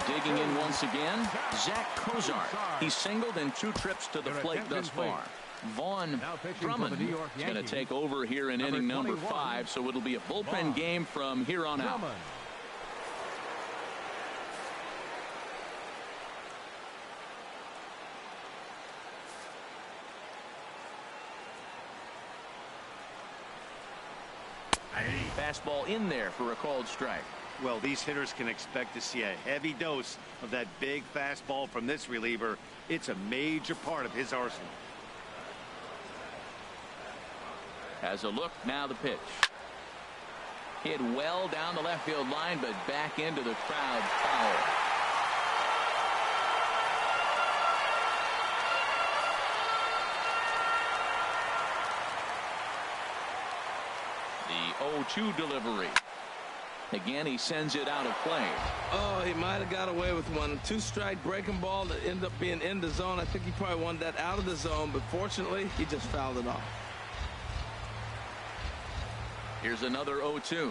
Digging in once again, Zach Kozar. He's singled in 2 trips to the plate thus far. Vaughn Drummond is going to take over here in inning number 5, so it'll be a bullpen game from here on out. Fastball in there for a called strike. Well, these hitters can expect to see a heavy dose of that big fastball from this reliever. It's a major part of his arsenal. Has a look, now the pitch. Hit well down the left field line, but back into the crowd, foul. The 0-2 delivery. Again, he sends it out of play. Oh, he might have got away with one. 2-strike breaking ball that ended up being in the zone. I think he probably wanted that out of the zone, but fortunately, he just fouled it off. Here's another 0-2.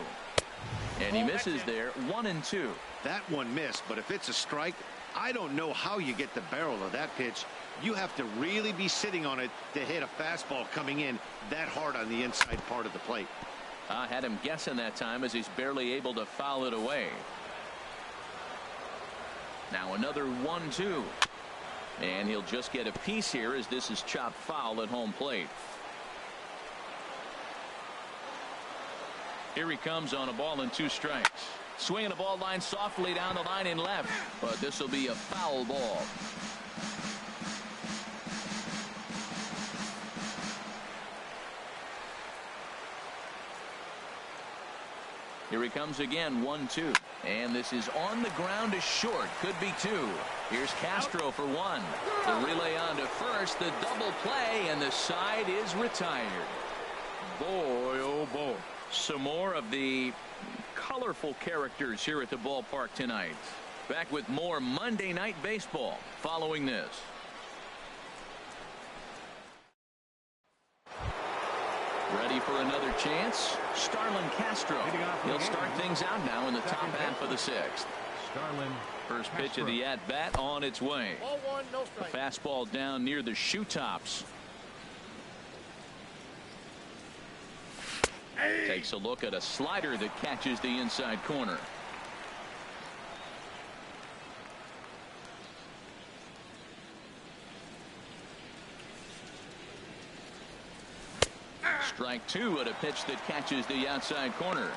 And he misses there. 1-2. That one missed, but if it's a strike, I don't know how you get the barrel of that pitch. You have to really be sitting on it to hit a fastball coming in that hard on the inside part of the plate. I had him guessing that time as he's barely able to foul it away. Now another 1-2. And he'll just get a piece here as this is chopped foul at home plate. Here he comes on a ball and 2 strikes. Swinging a ball line softly down the line in left, but this will be a foul ball. Here he comes again, 1-2. And this is on the ground to short. Could be 2. Here's Castro for 1. The relay on to first. The double play, and the side is retired. Boy, oh boy. Some more of the colorful characters here at the ballpark tonight. Back with more Monday Night Baseball following this. Ready for another chance? Starlin Castro. He'll start things out now in the top half of the 6th. Starlin. First pitch of the at-bat on its way. A fastball down near the shoe tops. Takes a look at a slider that catches the inside corner. Strike 2 at a pitch that catches the outside corner.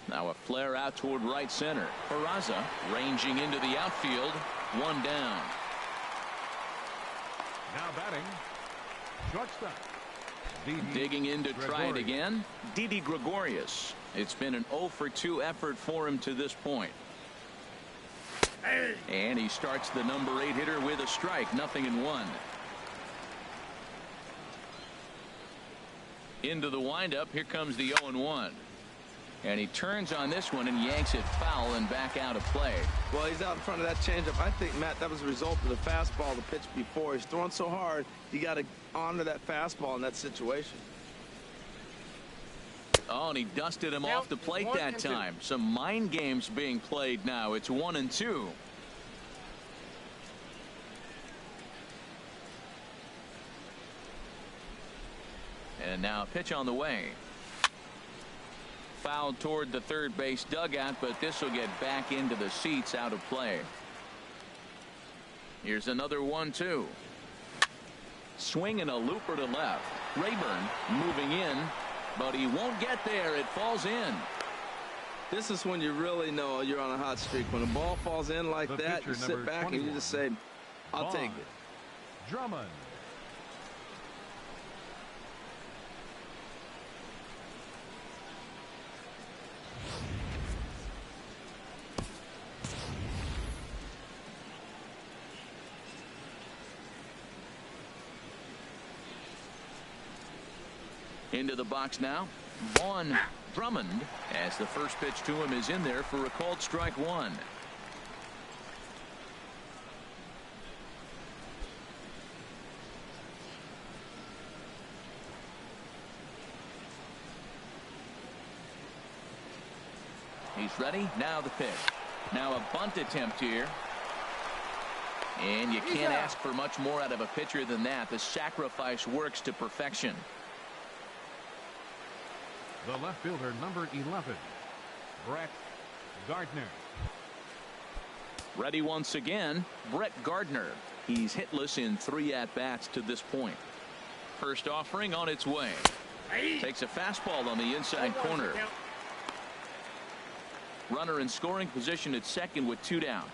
Now a flare out toward right center. Peraza ranging into the outfield. 1 down. Now batting. Shortstop. Digging in to try it again. Didi Gregorius. It's been an 0 for 2 effort for him to this point. And he starts the number 8 hitter with a strike. 0-1. Into the windup. Here comes the 0-1. And he turns on this one and yanks it foul and back out of play. Well, he's out in front of that changeup. I think, Matt, that was a result of the fastball, the pitch before. He's throwing so hard, you got to honor that fastball in that situation. Oh, and he dusted him off the plate that time. Some mind games being played now. It's 1-2. And now a pitch on the way. Fouled toward the third base dugout, but this will get back into the seats, out of play. Here's another 1-2. Swing and a looper to left. Rayburn moving in, but he won't get there. It falls in. This is when you really know you're on a hot streak. When a ball falls in like that, you sit back and you just say, I'll take it. Drummond. Into the box now. Vaughn Drummond, as the first pitch to him is in there for a called strike 1. He's ready. Now the pitch. Now a bunt attempt here. And you can't ask for much more out of a pitcher than that. The sacrifice works to perfection. The left fielder, number 11, Brett Gardner. Ready once again, Brett Gardner. He's hitless in 3 at-bats to this point. First offering on its way. Takes a fastball on the inside corner. Runner in scoring position at second with 2 down.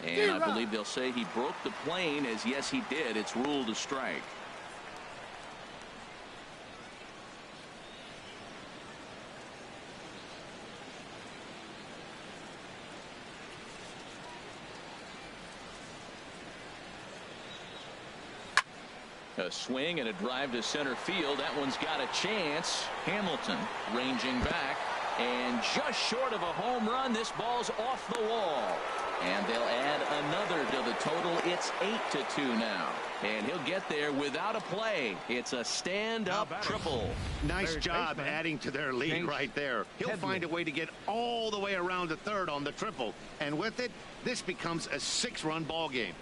And I believe they'll say he broke the plane, as yes he did. It's ruled a strike. A swing and a drive to center field. That one's got a chance. Hamilton ranging back, and just short of a home run. This ball's off the wall. And they'll add another to the total. It's 8-2 now. And he'll get there without a play. It's a stand-up triple. Nice job adding to their lead right there. He'll find a way to get all the way around to third on the triple. And with it, this becomes a 6-run ball game.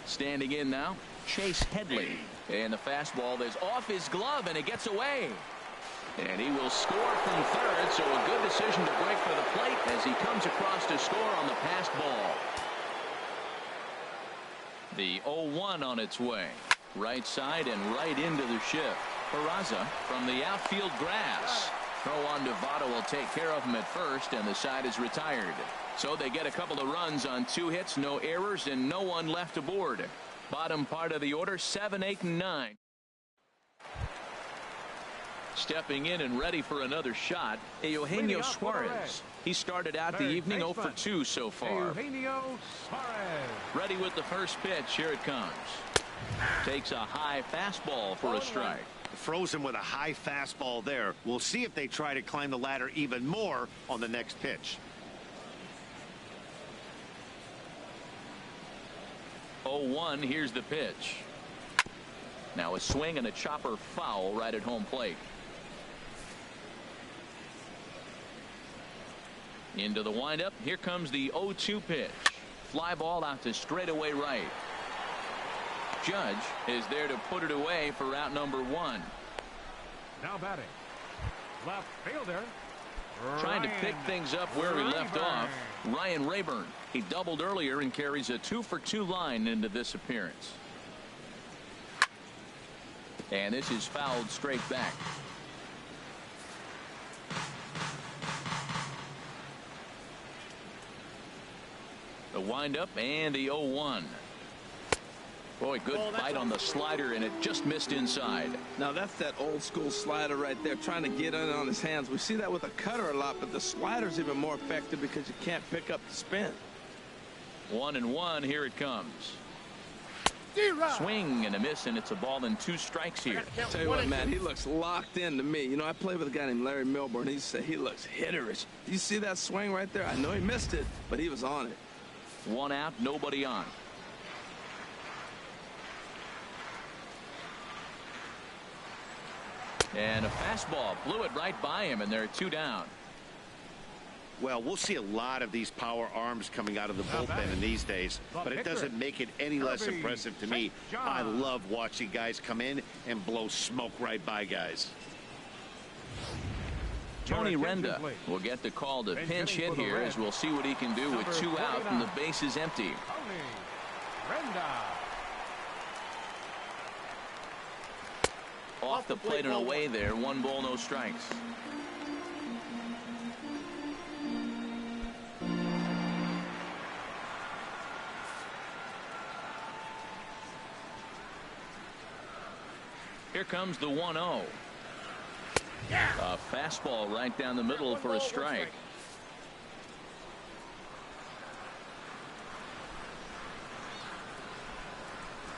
Standing in now, Chase Headley. And the fastball is off his glove, and it gets away. And he will score from third, so a good decision to break for the plate as he comes across to score on the passed ball. The 0-1 on its way. Right side and right into the shift. Peraza from the outfield grass. Throw on to Votto will take care of him at first, and the side is retired. So they get a couple of runs on 2 hits, no errors, and no one left aboard. Bottom part of the order, 7, 8, and 9. Stepping in and ready for another shot, Eugenio Suarez. He started out the evening 0 for 2 so far. Eugenio Suarez. Ready with the first pitch. Here it comes. Takes a high fastball for a strike. Frozen with a high fastball there. We'll see if they try to climb the ladder even more on the next pitch. 0-1. Here's the pitch. Now a swing and a chopper foul right at home plate. Into the windup. Here comes the 0-2 pitch. Fly ball out to straightaway right. Judge is there to put it away for out number 1. Now batting. Left fielder. Trying to pick things up where he left off. Ryan Rayburn. He doubled earlier and carries a 2 for 2 line into this appearance. And this is fouled straight back. The windup and the 0-1. Boy, good bite on the slider, and it just missed inside. Now that's that old school slider right there, trying to get in on his hands. We see that with a cutter a lot, but the slider's even more effective because you can't pick up the spin. 1-1. Here it comes. Swing and a miss, and it's a ball and 2 strikes here. Tell you what, man, he looks locked in to me. You know, I played with a guy named Larry Milburn. He said he looks hitterish. Do you see that swing right there? I know he missed it, but he was on it. 1 out, nobody on. And a fastball blew it right by him, and there are 2 down. Well, we'll see a lot of these power arms coming out of the bullpen in these days, but it doesn't make it any less impressive to me. I love watching guys come in and blow smoke right by guys. Tony Renda will get the call to pinch hit here, as we'll see what he can do with 2 out and the base is empty. Off the plate and away there. 1 ball, no strikes. Here comes the 1-0. A fastball right down the middle for a strike.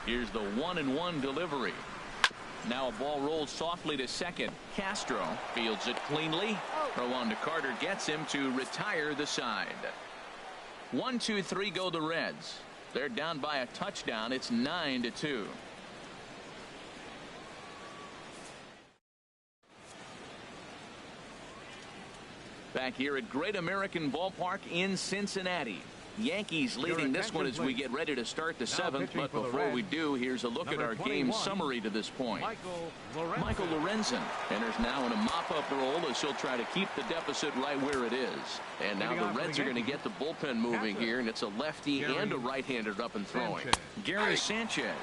Here's the 1-1 delivery. Now a ball rolls softly to second. Castro fields it cleanly. Throw on to Carter gets him to retire the side. 1, 2, 3 go the Reds. They're down by a touchdown. It's 9-2. Back here at Great American Ballpark in Cincinnati. Yankees leading this one as we get ready to start the 7th. But before we do, here's a look at our game summary to this point. Michael Lorenzen enters now in a mop-up role as he'll try to keep the deficit right where it is. And now the Reds are going to get the bullpen moving here, and it's a lefty and a right-hander up and throwing. Gary Sanchez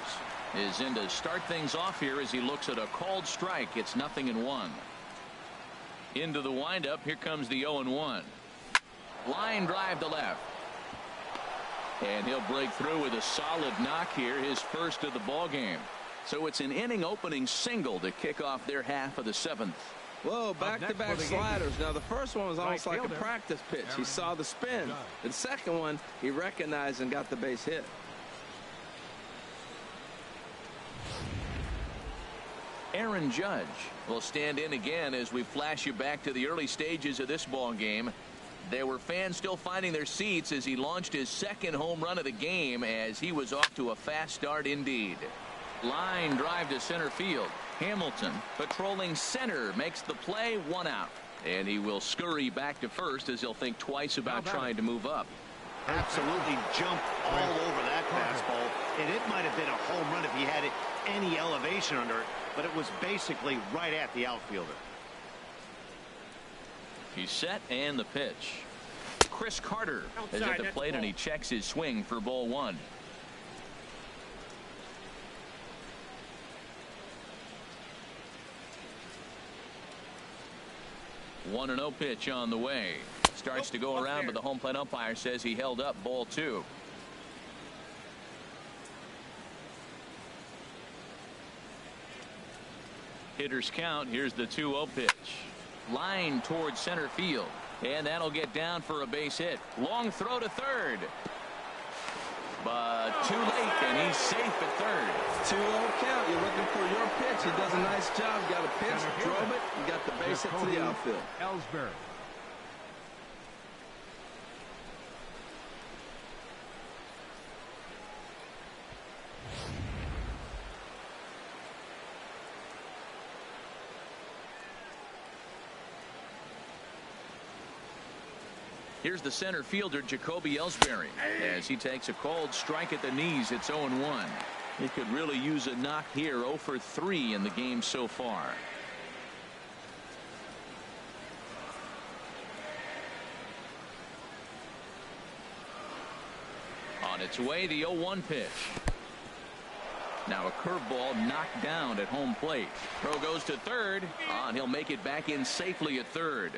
is in to start things off here as he looks at a called strike. It's 0-1. Into the windup. Here comes the 0-1. Line drive to left. And he'll break through with a solid knock here, his first of the ball game. So it's an inning opening single to kick off their half of the 7th. Whoa, back-to-back sliders. Now the first one was almost like a practice pitch. He saw the spin. The second one he recognized and got the base hit. Aaron Judge will stand in again as we flash you back to the early stages of this ball game. There were fans still finding their seats as he launched his 2nd home run of the game, as he was off to a fast start indeed. Line drive to center field. Hamilton patrolling center makes the play. 1 out. And he will scurry back to first as he'll think twice about trying to move up. Absolutely jumped all over that fastball. And it might have been a home run if he had any elevation under it, but it was basically right at the outfielder. He's set and the pitch. Chris Carter is at the plate and he checks his swing for ball one. One and 0 pitch on the way. Starts to go around, but the home plate umpire says he held up ball two. Hitters count. Here's the 2-0 pitch. Line towards center field. And that'll get down for a base hit. Long throw to third. But too late, and he's safe at third. 2-0 count. You're looking for your pitch. He does a nice job. Got a pitch, drove it, and got the base hit to the outfield. Ellsbury. Here's the center fielder, Jacoby Ellsbury, as he takes a cold strike at the knees. It's 0-1. He could really use a knock here. 0 for 3 in the game so far. On its way, the 0-1 pitch. Now a curveball knocked down at home plate. Throw goes to third, and he'll make it back in safely at third.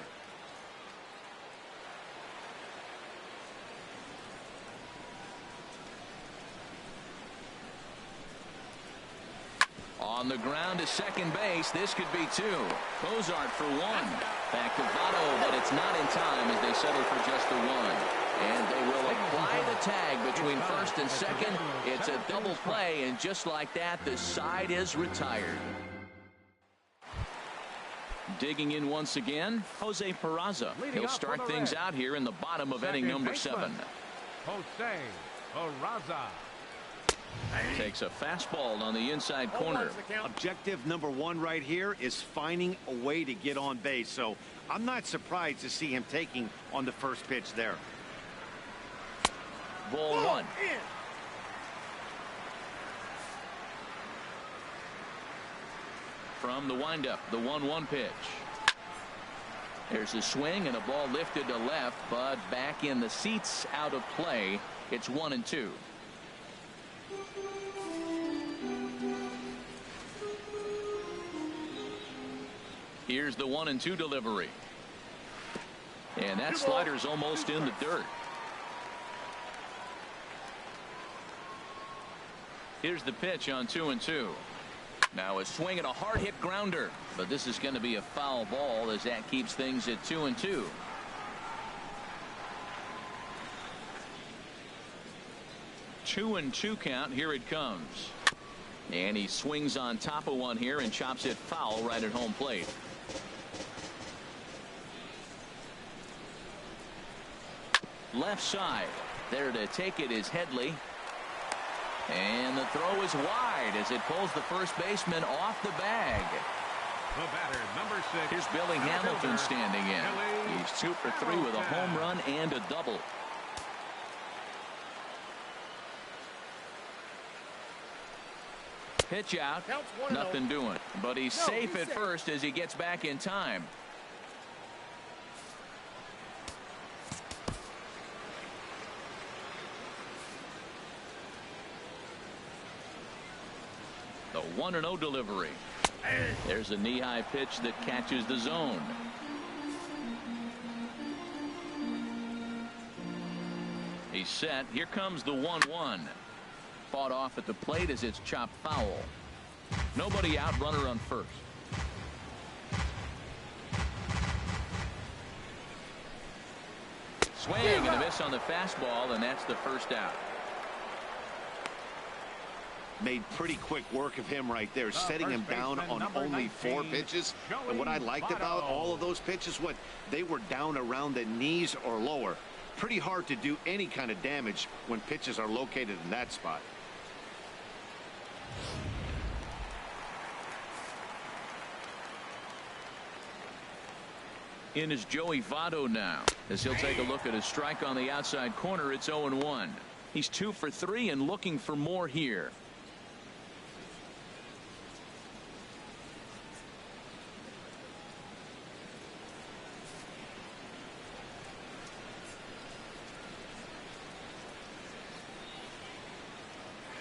On the ground to second base. This could be two. Cozart for one. Back to Votto, but it's not in time as they settle for just the one. And they will apply the tag between first and second. It's a double play, and just like that, the side is retired. Digging in once again, Jose Peraza. He'll start things out here in the bottom of inning number 7. Jose Peraza. Takes a fastball on the inside corner. Objective number 1 right here is finding a way to get on base. So I'm not surprised to see him taking on the first pitch there. Ball 1. From the windup, the 1-1 pitch. There's a swing and a ball lifted to left, but back in the seats, out of play. It's 1-2. Here's the 1-2 delivery. And that slider's almost in the dirt. Here's the pitch on 2-2. Now a swing and a hard hit grounder, but this is going to be a foul ball as that keeps things at 2-2. Two and 2 count. Here it comes. And he swings on top of one here and chops it foul right at home plate. Left side. There to take it is Headley. And the throw is wide as it pulls the first baseman off the bag. The batter, number 6. Here's Billy Hamilton standing in. He's 2 for 3 with a home run and a double. Pitch out. Nothing doing. But he's safe at first as he gets back in time. The 1-0 delivery. There's a knee-high pitch that catches the zone. He's set. Here comes the 1-1. Fought off at the plate as it's chopped foul. Nobody out, runner on first. Swing and a miss on the fastball, and that's the first out. Made pretty quick work of him right there, setting him down on only 4 pitches. And what I liked about all of those pitches, they were down around the knees or lower. Pretty hard to do any kind of damage when pitches are located in that spot. In is Joey Votto now, as he'll take a look at a strike on the outside corner. It's 0-1. He's 2 for 3 and looking for more here.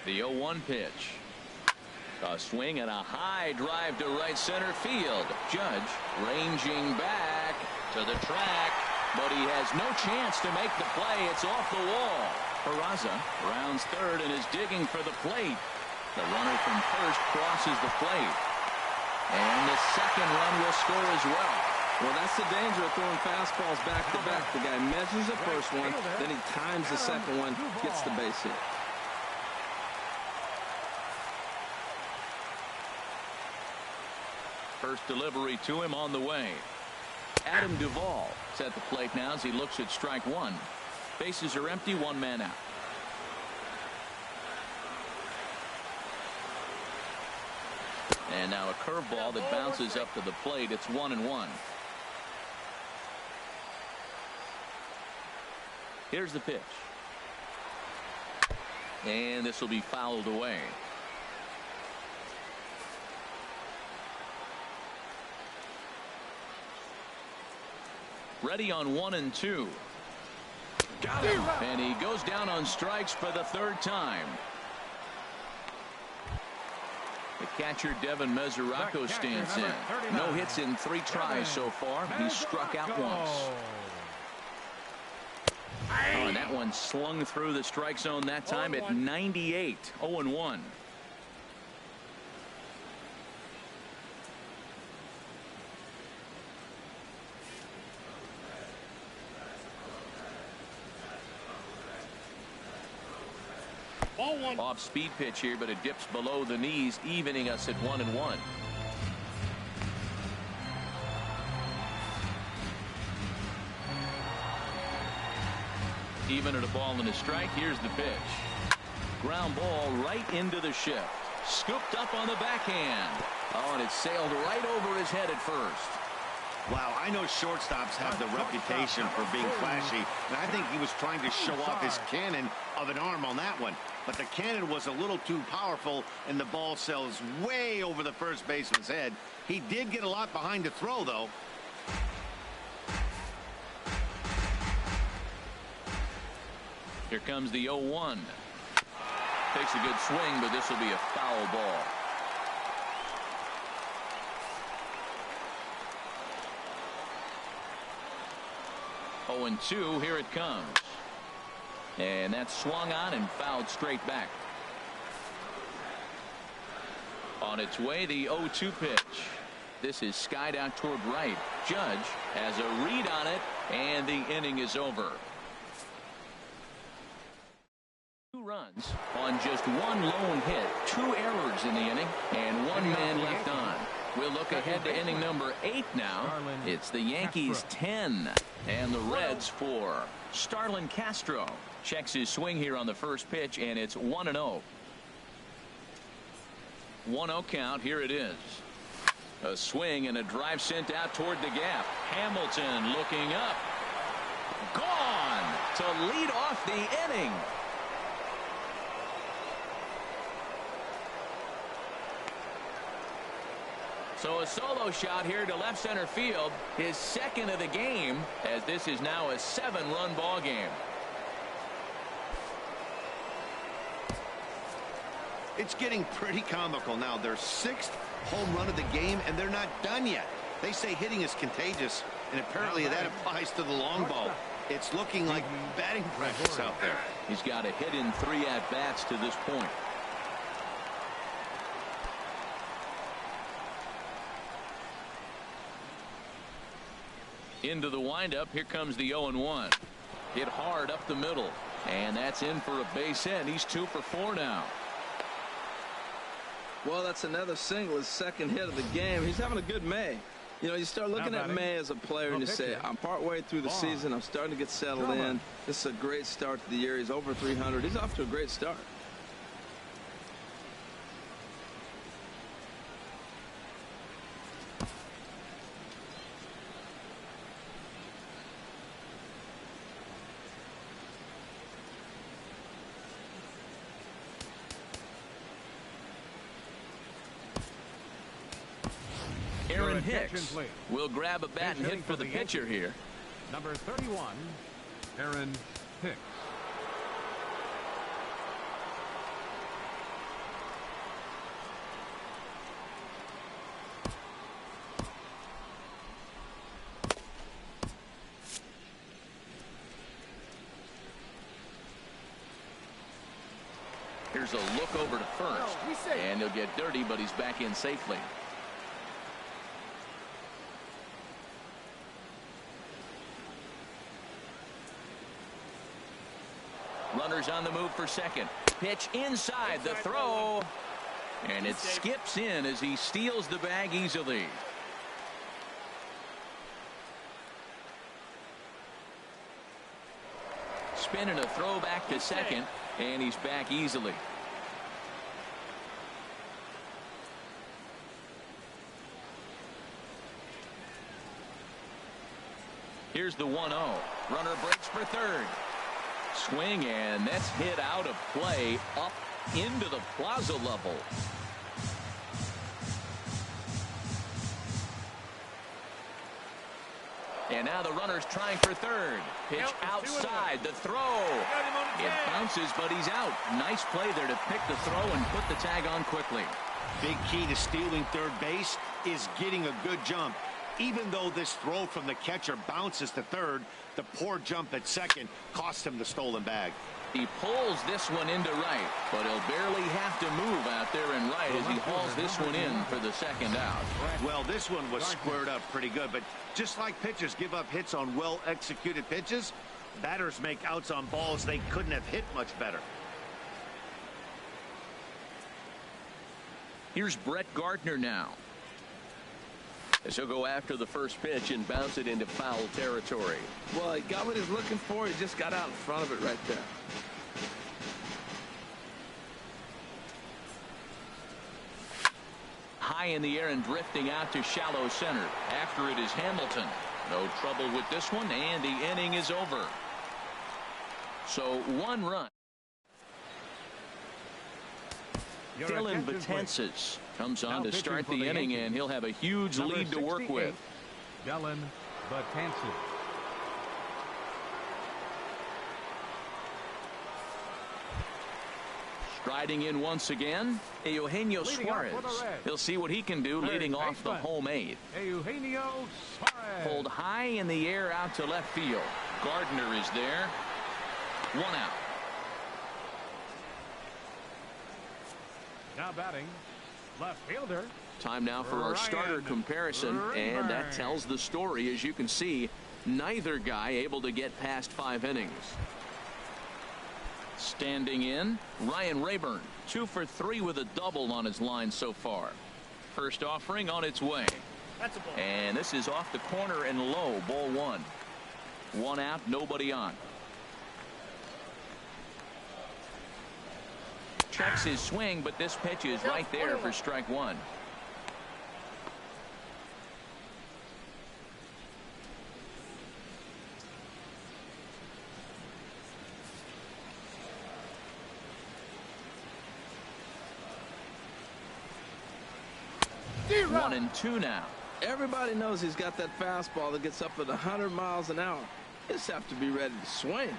The 0-1 pitch. A swing and a high drive to right center field. Judge ranging back to the track, but he has no chance to make the play. It's off the wall. Peraza rounds third and is digging for the plate. The runner from first crosses the plate. And the second run will score as well. Well, that's the danger of throwing fastballs back to back. The guy measures the first one, then he times the second one, gets the base hit. First delivery to him on the way. Adam Duvall is at the plate now as he looks at strike one. Bases are empty, 1 man out. And now a curveball that bounces up to the plate. It's 1-1. Here's the pitch. And this will be fouled away. Ready on 1 and 2. Got him. And he goes down on strikes for the 3rd time. The catcher Devin Mesoraco stands in. No hits in 3 tries so far. He's struck out once. Oh, and that one slung through the strike zone that time at 98. 0-1. Off speed pitch here, but it dips below the knees, evening us at 1-1. Even at a ball and a strike. Here's the pitch. Ground ball right into the shift. Scooped up on the backhand. Oh, and it sailed right over his head at first. Wow, I know shortstops have the reputation for being flashy, and I think he was trying to show off his cannon of an arm on that one. But the cannon was a little too powerful, and the ball sails way over the first baseman's head. He did get a lot behind the throw, though. Here comes the 0-1. Takes a good swing, but this will be a foul ball. Oh, and 2, here it comes. And that's swung on and fouled straight back. On its way, the 0-2 pitch. This is skied out toward right. Judge has a read on it, and the inning is over. 2 runs on just 1 lone hit. 2 errors in the inning, and 1 man left on. We'll look ahead to inning number 8 now. It's the Yankees 10 and the Reds 4. Starlin Castro checks his swing here on the first pitch, and it's 1-0. 1-0 count. Here it is. A swing and a drive sent out toward the gap. Hamilton looking up. Gone to lead off the inning. So a solo shot here to left center field, his 2nd of the game, as this is now a 7-run ball game. It's getting pretty comical now. Their 6th home run of the game, and they're not done yet. They say hitting is contagious, and apparently that applies to the long ball. It's looking like batting practice out there. He's got a hit in 3 at-bats to this point. Into the windup. Here comes the 0-1. Hit hard up the middle, and that's in for a base hit. He's 2 for 4 now. Well, that's another single, his 2nd hit of the game. He's having a good May. You know, you start looking at May as a player and you say, I'm partway through the season. I'm starting to get settled in. This is a great start to the year. He's over 300. He's off to a great start. Aaron Hicks will grab a bat and hit for the pitcher here. Number 31, Aaron Hicks. Here's a look over to first, and he'll get dirty, but he's back in safely. Runners on the move for second. Pitch inside, the throw, and it skips in as he steals the bag easily. Spin and a throw back to second, and he's back easily. Here's the 1-0. Runner breaks for third. Swing, and that's hit out of play up into the plaza level. And now the runner's trying for third. Pitch outside, the throw. It bounces, but he's out. Nice play there to pick the throw and put the tag on quickly. Big key to stealing third base is getting a good jump. Even though this throw from the catcher bounces to third, the poor jump at second cost him the stolen bag. He pulls this one into right, but he'll barely have to move out there in right as he hauls this one in for the second out. Well, this one was squared up pretty good, but just like pitchers give up hits on well-executed pitches, batters make outs on balls they couldn't have hit much better. Here's Brett Gardner now. As he'll go after the first pitch and bounce it into foul territory. Well, he got what he's looking for. He just got out in front of it right there. High in the air and drifting out to shallow center. After it is Hamilton. No trouble with this one, and the inning is over. So 1 run. Dylan Betances comes on to start the inning, and he'll have a huge lead to work with. Dylan Betances. Striding in once again, Eugenio Suarez. He'll see what he can do leading off the home eighth. Eugenio Suarez. Pulled high in the air out to left field. Gardner is there. 1 out. Now batting, left fielder. Time now for our starter comparison, and that tells the story. As you can see, neither guy able to get past 5 innings. Standing in, Ryan Rayburn, 2 for 3 with a double on his line so far. First offering on its way. That's a ball. And this is off the corner and low, ball 1. 1 out, nobody on. Checks his swing, but this pitch is right there for strike 1. One and 2 now. Everybody knows he's got that fastball that gets up at 100 miles an hour. He just have to be ready to swing.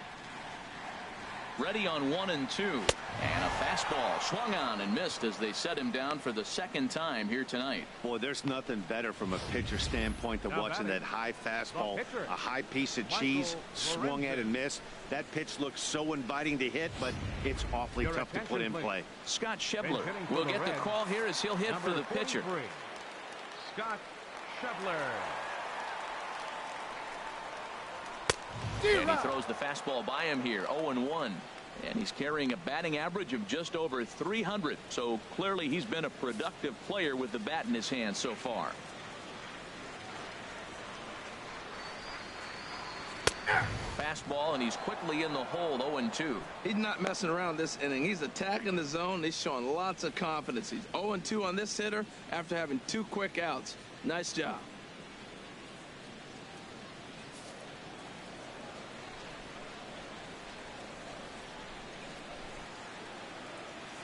Ready on 1 and 2. And a fastball swung on and missed as they set him down for the second time here tonight. Boy, there's nothing better from a pitcher standpoint than watching that high fastball, a high piece of cheese, swung at and missed. That pitch looks so inviting to hit, but it's awfully tough to put in play. Scott Schebler will get the call here as he'll hit for the pitcher. Scott Schebler. And he throws the fastball by him here, 0-1. And he's carrying a batting average of just over 300. So clearly he's been a productive player with the bat in his hand so far. Fastball, and he's quickly in the hole, 0-2. He's not messing around this inning. He's attacking the zone. He's showing lots of confidence. He's 0-2 on this hitter after having 2 quick outs. Nice job.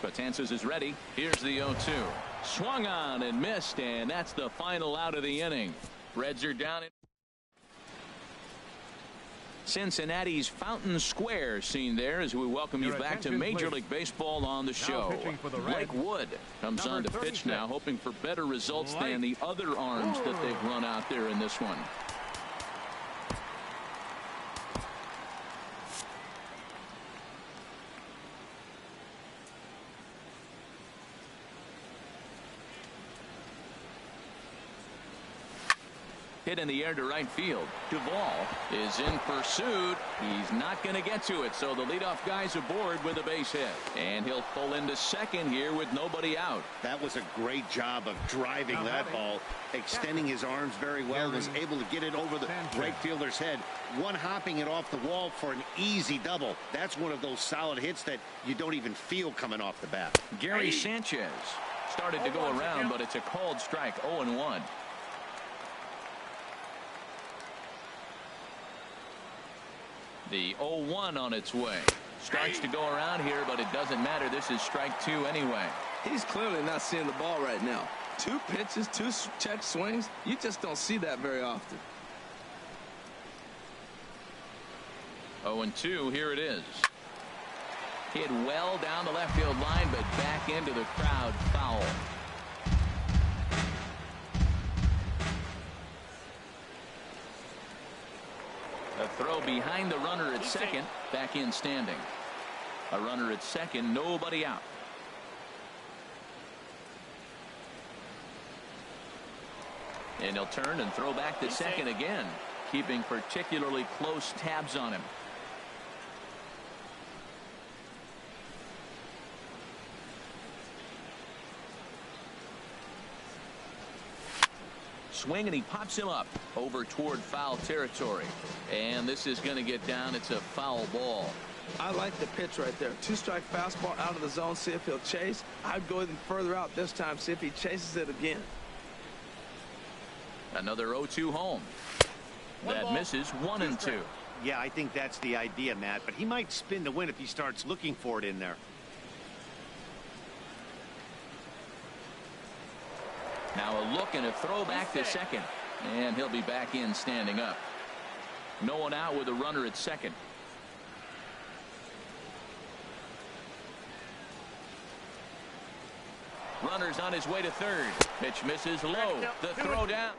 Betances is ready. Here's the 0-2. Swung on and missed, and that's the final out of the inning. Reds are down in Cincinnati's Fountain Square scene there as we welcome you back to Major League Baseball on the show. Blake Wood comes on to pitch now, hoping for better results than the other arms that they've run out there in this one. Hit in the air to right field. Duvall is in pursuit. He's not going to get to it, so the leadoff guy's aboard with a base hit. And he'll pull into second here with nobody out. That was a great job of driving that ball, extending his arms very well, was able to get it over the right fielder's head, one-hopping it off the wall for an easy double. That's one of those solid hits that you don't even feel coming off the bat. Gary Sanchez started to go around, but it's a called strike, 0-1. The 0-1 on its way. Starts to go around here, but it doesn't matter. This is strike 2 anyway. He's clearly not seeing the ball right now. 2 pitches, 2 check swings. You just don't see that very often. 0-2, here it is. Hit well down the left field line, but back into the crowd, foul. A throw behind the runner at second, back in standing. A runner at second, nobody out. And he'll turn and throw back to second again, keeping particularly close tabs on him. Swing, and he pops him up over toward foul territory. And this is going to get down. It's a foul ball. I like the pitch right there. 2-strike fastball out of the zone. See if he'll chase. I'd go even further out this time. See if he chases it again. Another 0-2 home. That misses. 1-2. Yeah, I think that's the idea, Matt. But he might spin to win if he starts looking for it in there. Now a look and a throw back to second. And he'll be back in standing up. No one out with a runner at second. Runner's on his way to third. Pitch misses low. The throw down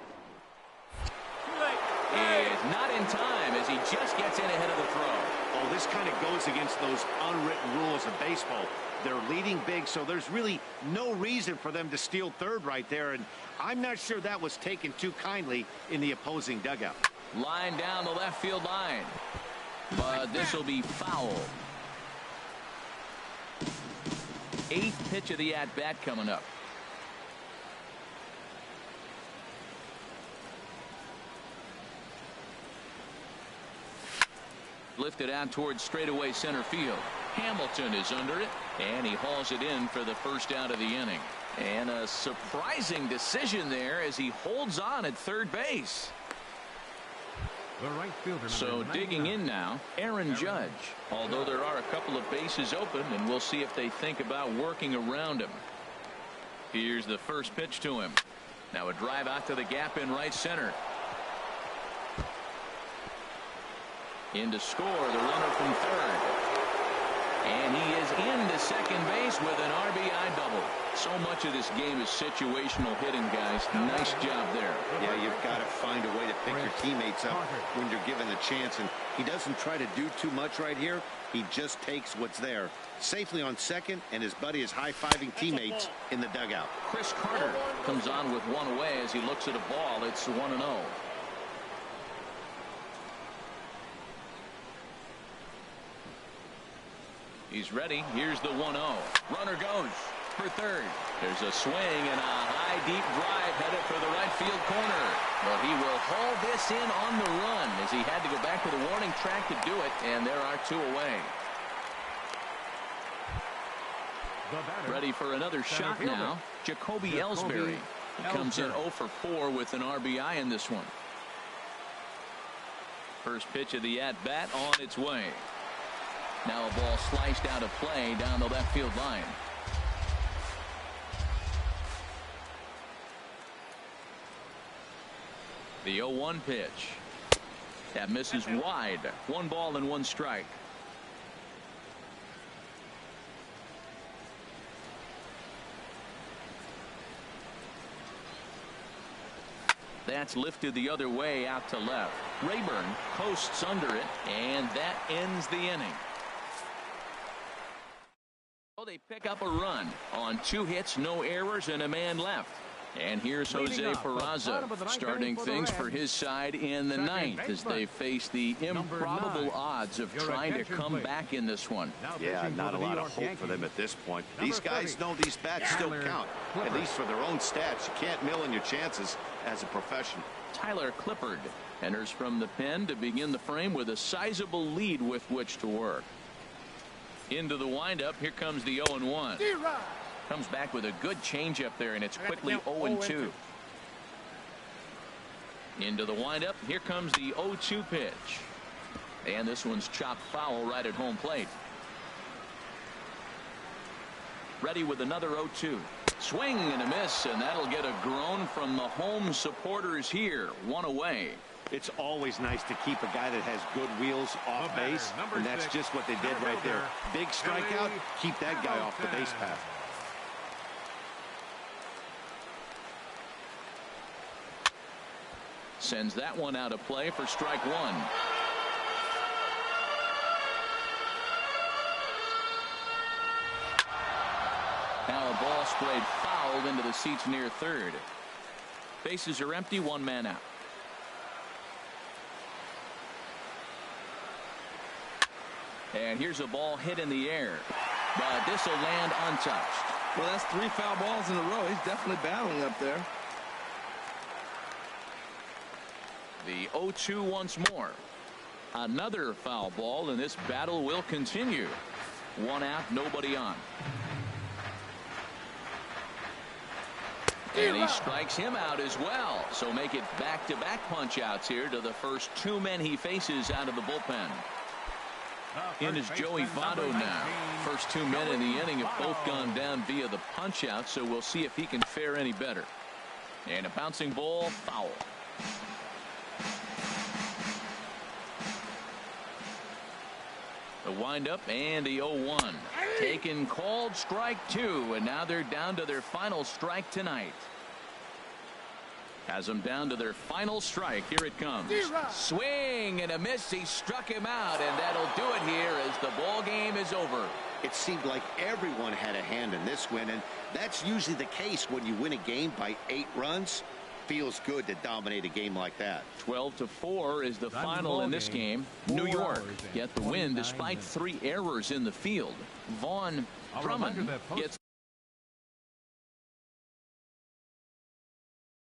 is not in time as he just gets in ahead of the throw. Oh, this kind of goes against those unwritten rules of baseball. They're leading big, so there's really no reason for them to steal third right there, and I'm not sure that was taken too kindly in the opposing dugout. Line down the left field line, but this will be foul. 8th pitch of the at-bat coming up. Lifted out towards straightaway center field. Hamilton is under it, and he hauls it in for the first out of the inning. And a surprising decision there as he holds on at third base. The right fielder, so digging in now, Aaron Judge. Although there are a couple of bases open, and we'll see if they think about working around him. Here's the first pitch to him. Now a drive out to the gap in right center. In to score, the runner from third. And he is into second base with an RBI double. So much of this game is situational hitting, guys. Nice job there. Yeah, you've got to find a way to pick your teammates up when you're given the chance. And he doesn't try to do too much right here. He just takes what's there. Safely on second, and his buddy is high-fiving teammates in the dugout. Chris Carter comes on with one away as he looks at a ball. It's 1-0. He's ready. Here's the 1-0. Runner goes for third. There's a swing and a high deep drive headed for the right field corner. But he will haul this in on the run as he had to go back to the warning track to do it, and there are 2 away. Ready for another shot now. Jacoby Ellsbury comes in 0 for 4 with an RBI in this one. First pitch of the at-bat on its way. Now a ball sliced out of play down the left field line. The 0-1 pitch. That misses wide. 1 ball and 1 strike. That's lifted the other way out to left. Rayburn coasts under it, and that ends the inning. Well, they pick up a run on 2 hits, no errors, and a man left. And here's Jose Peraza starting things for his side in the 9th as they face the improbable odds of trying to come back in this one. Yeah, not a lot of hope for them at this point. These guys know these bats still count, at least for their own stats. You can't mill in your chances as a professional. Tyler Clippard enters from the pen to begin the frame with a sizable lead with which to work. Into the windup, here comes the 0-1. Comes back with a good changeup there, and it's quickly 0-2. Into the windup, here comes the 0-2 pitch. And this one's chopped foul right at home plate. Ready with another 0-2. Swing and a miss, and that'll get a groan from the home supporters here. 1 away. It's always nice to keep a guy that has good wheels off base, and that's just what they did right there. Big strikeout, keep that guy off the base path. Sends that one out of play for strike 1. Now a ball sprayed fouled into the seats near third. Bases are empty, 1 man out. And here's a ball hit in the air, but this will land untouched. Well, that's 3 foul balls in a row. He's definitely battling up there. The 0-2 once more. Another foul ball, and this battle will continue. 1 out, nobody on. And he strikes him out as well. So make it back-to-back punch-outs here to the first 2 men he faces out of the bullpen. In is Joey Votto now. First 2 men in the inning have both gone down via the punch-out, so we'll see if he can fare any better. And a bouncing ball, foul. The windup and the 0-1. Taken, called, strike 2, and now they're down to their final strike tonight. Has them down to their final strike. Here it comes. Swing and a miss. He struck him out, and that'll do it here as the ball game is over. It seemed like everyone had a hand in this win, and that's usually the case when you win a game by 8 runs. Feels good to dominate a game like that. 12-4 is the final in this game. New York get the win despite 3 errors in the field. Vaughn Drummond gets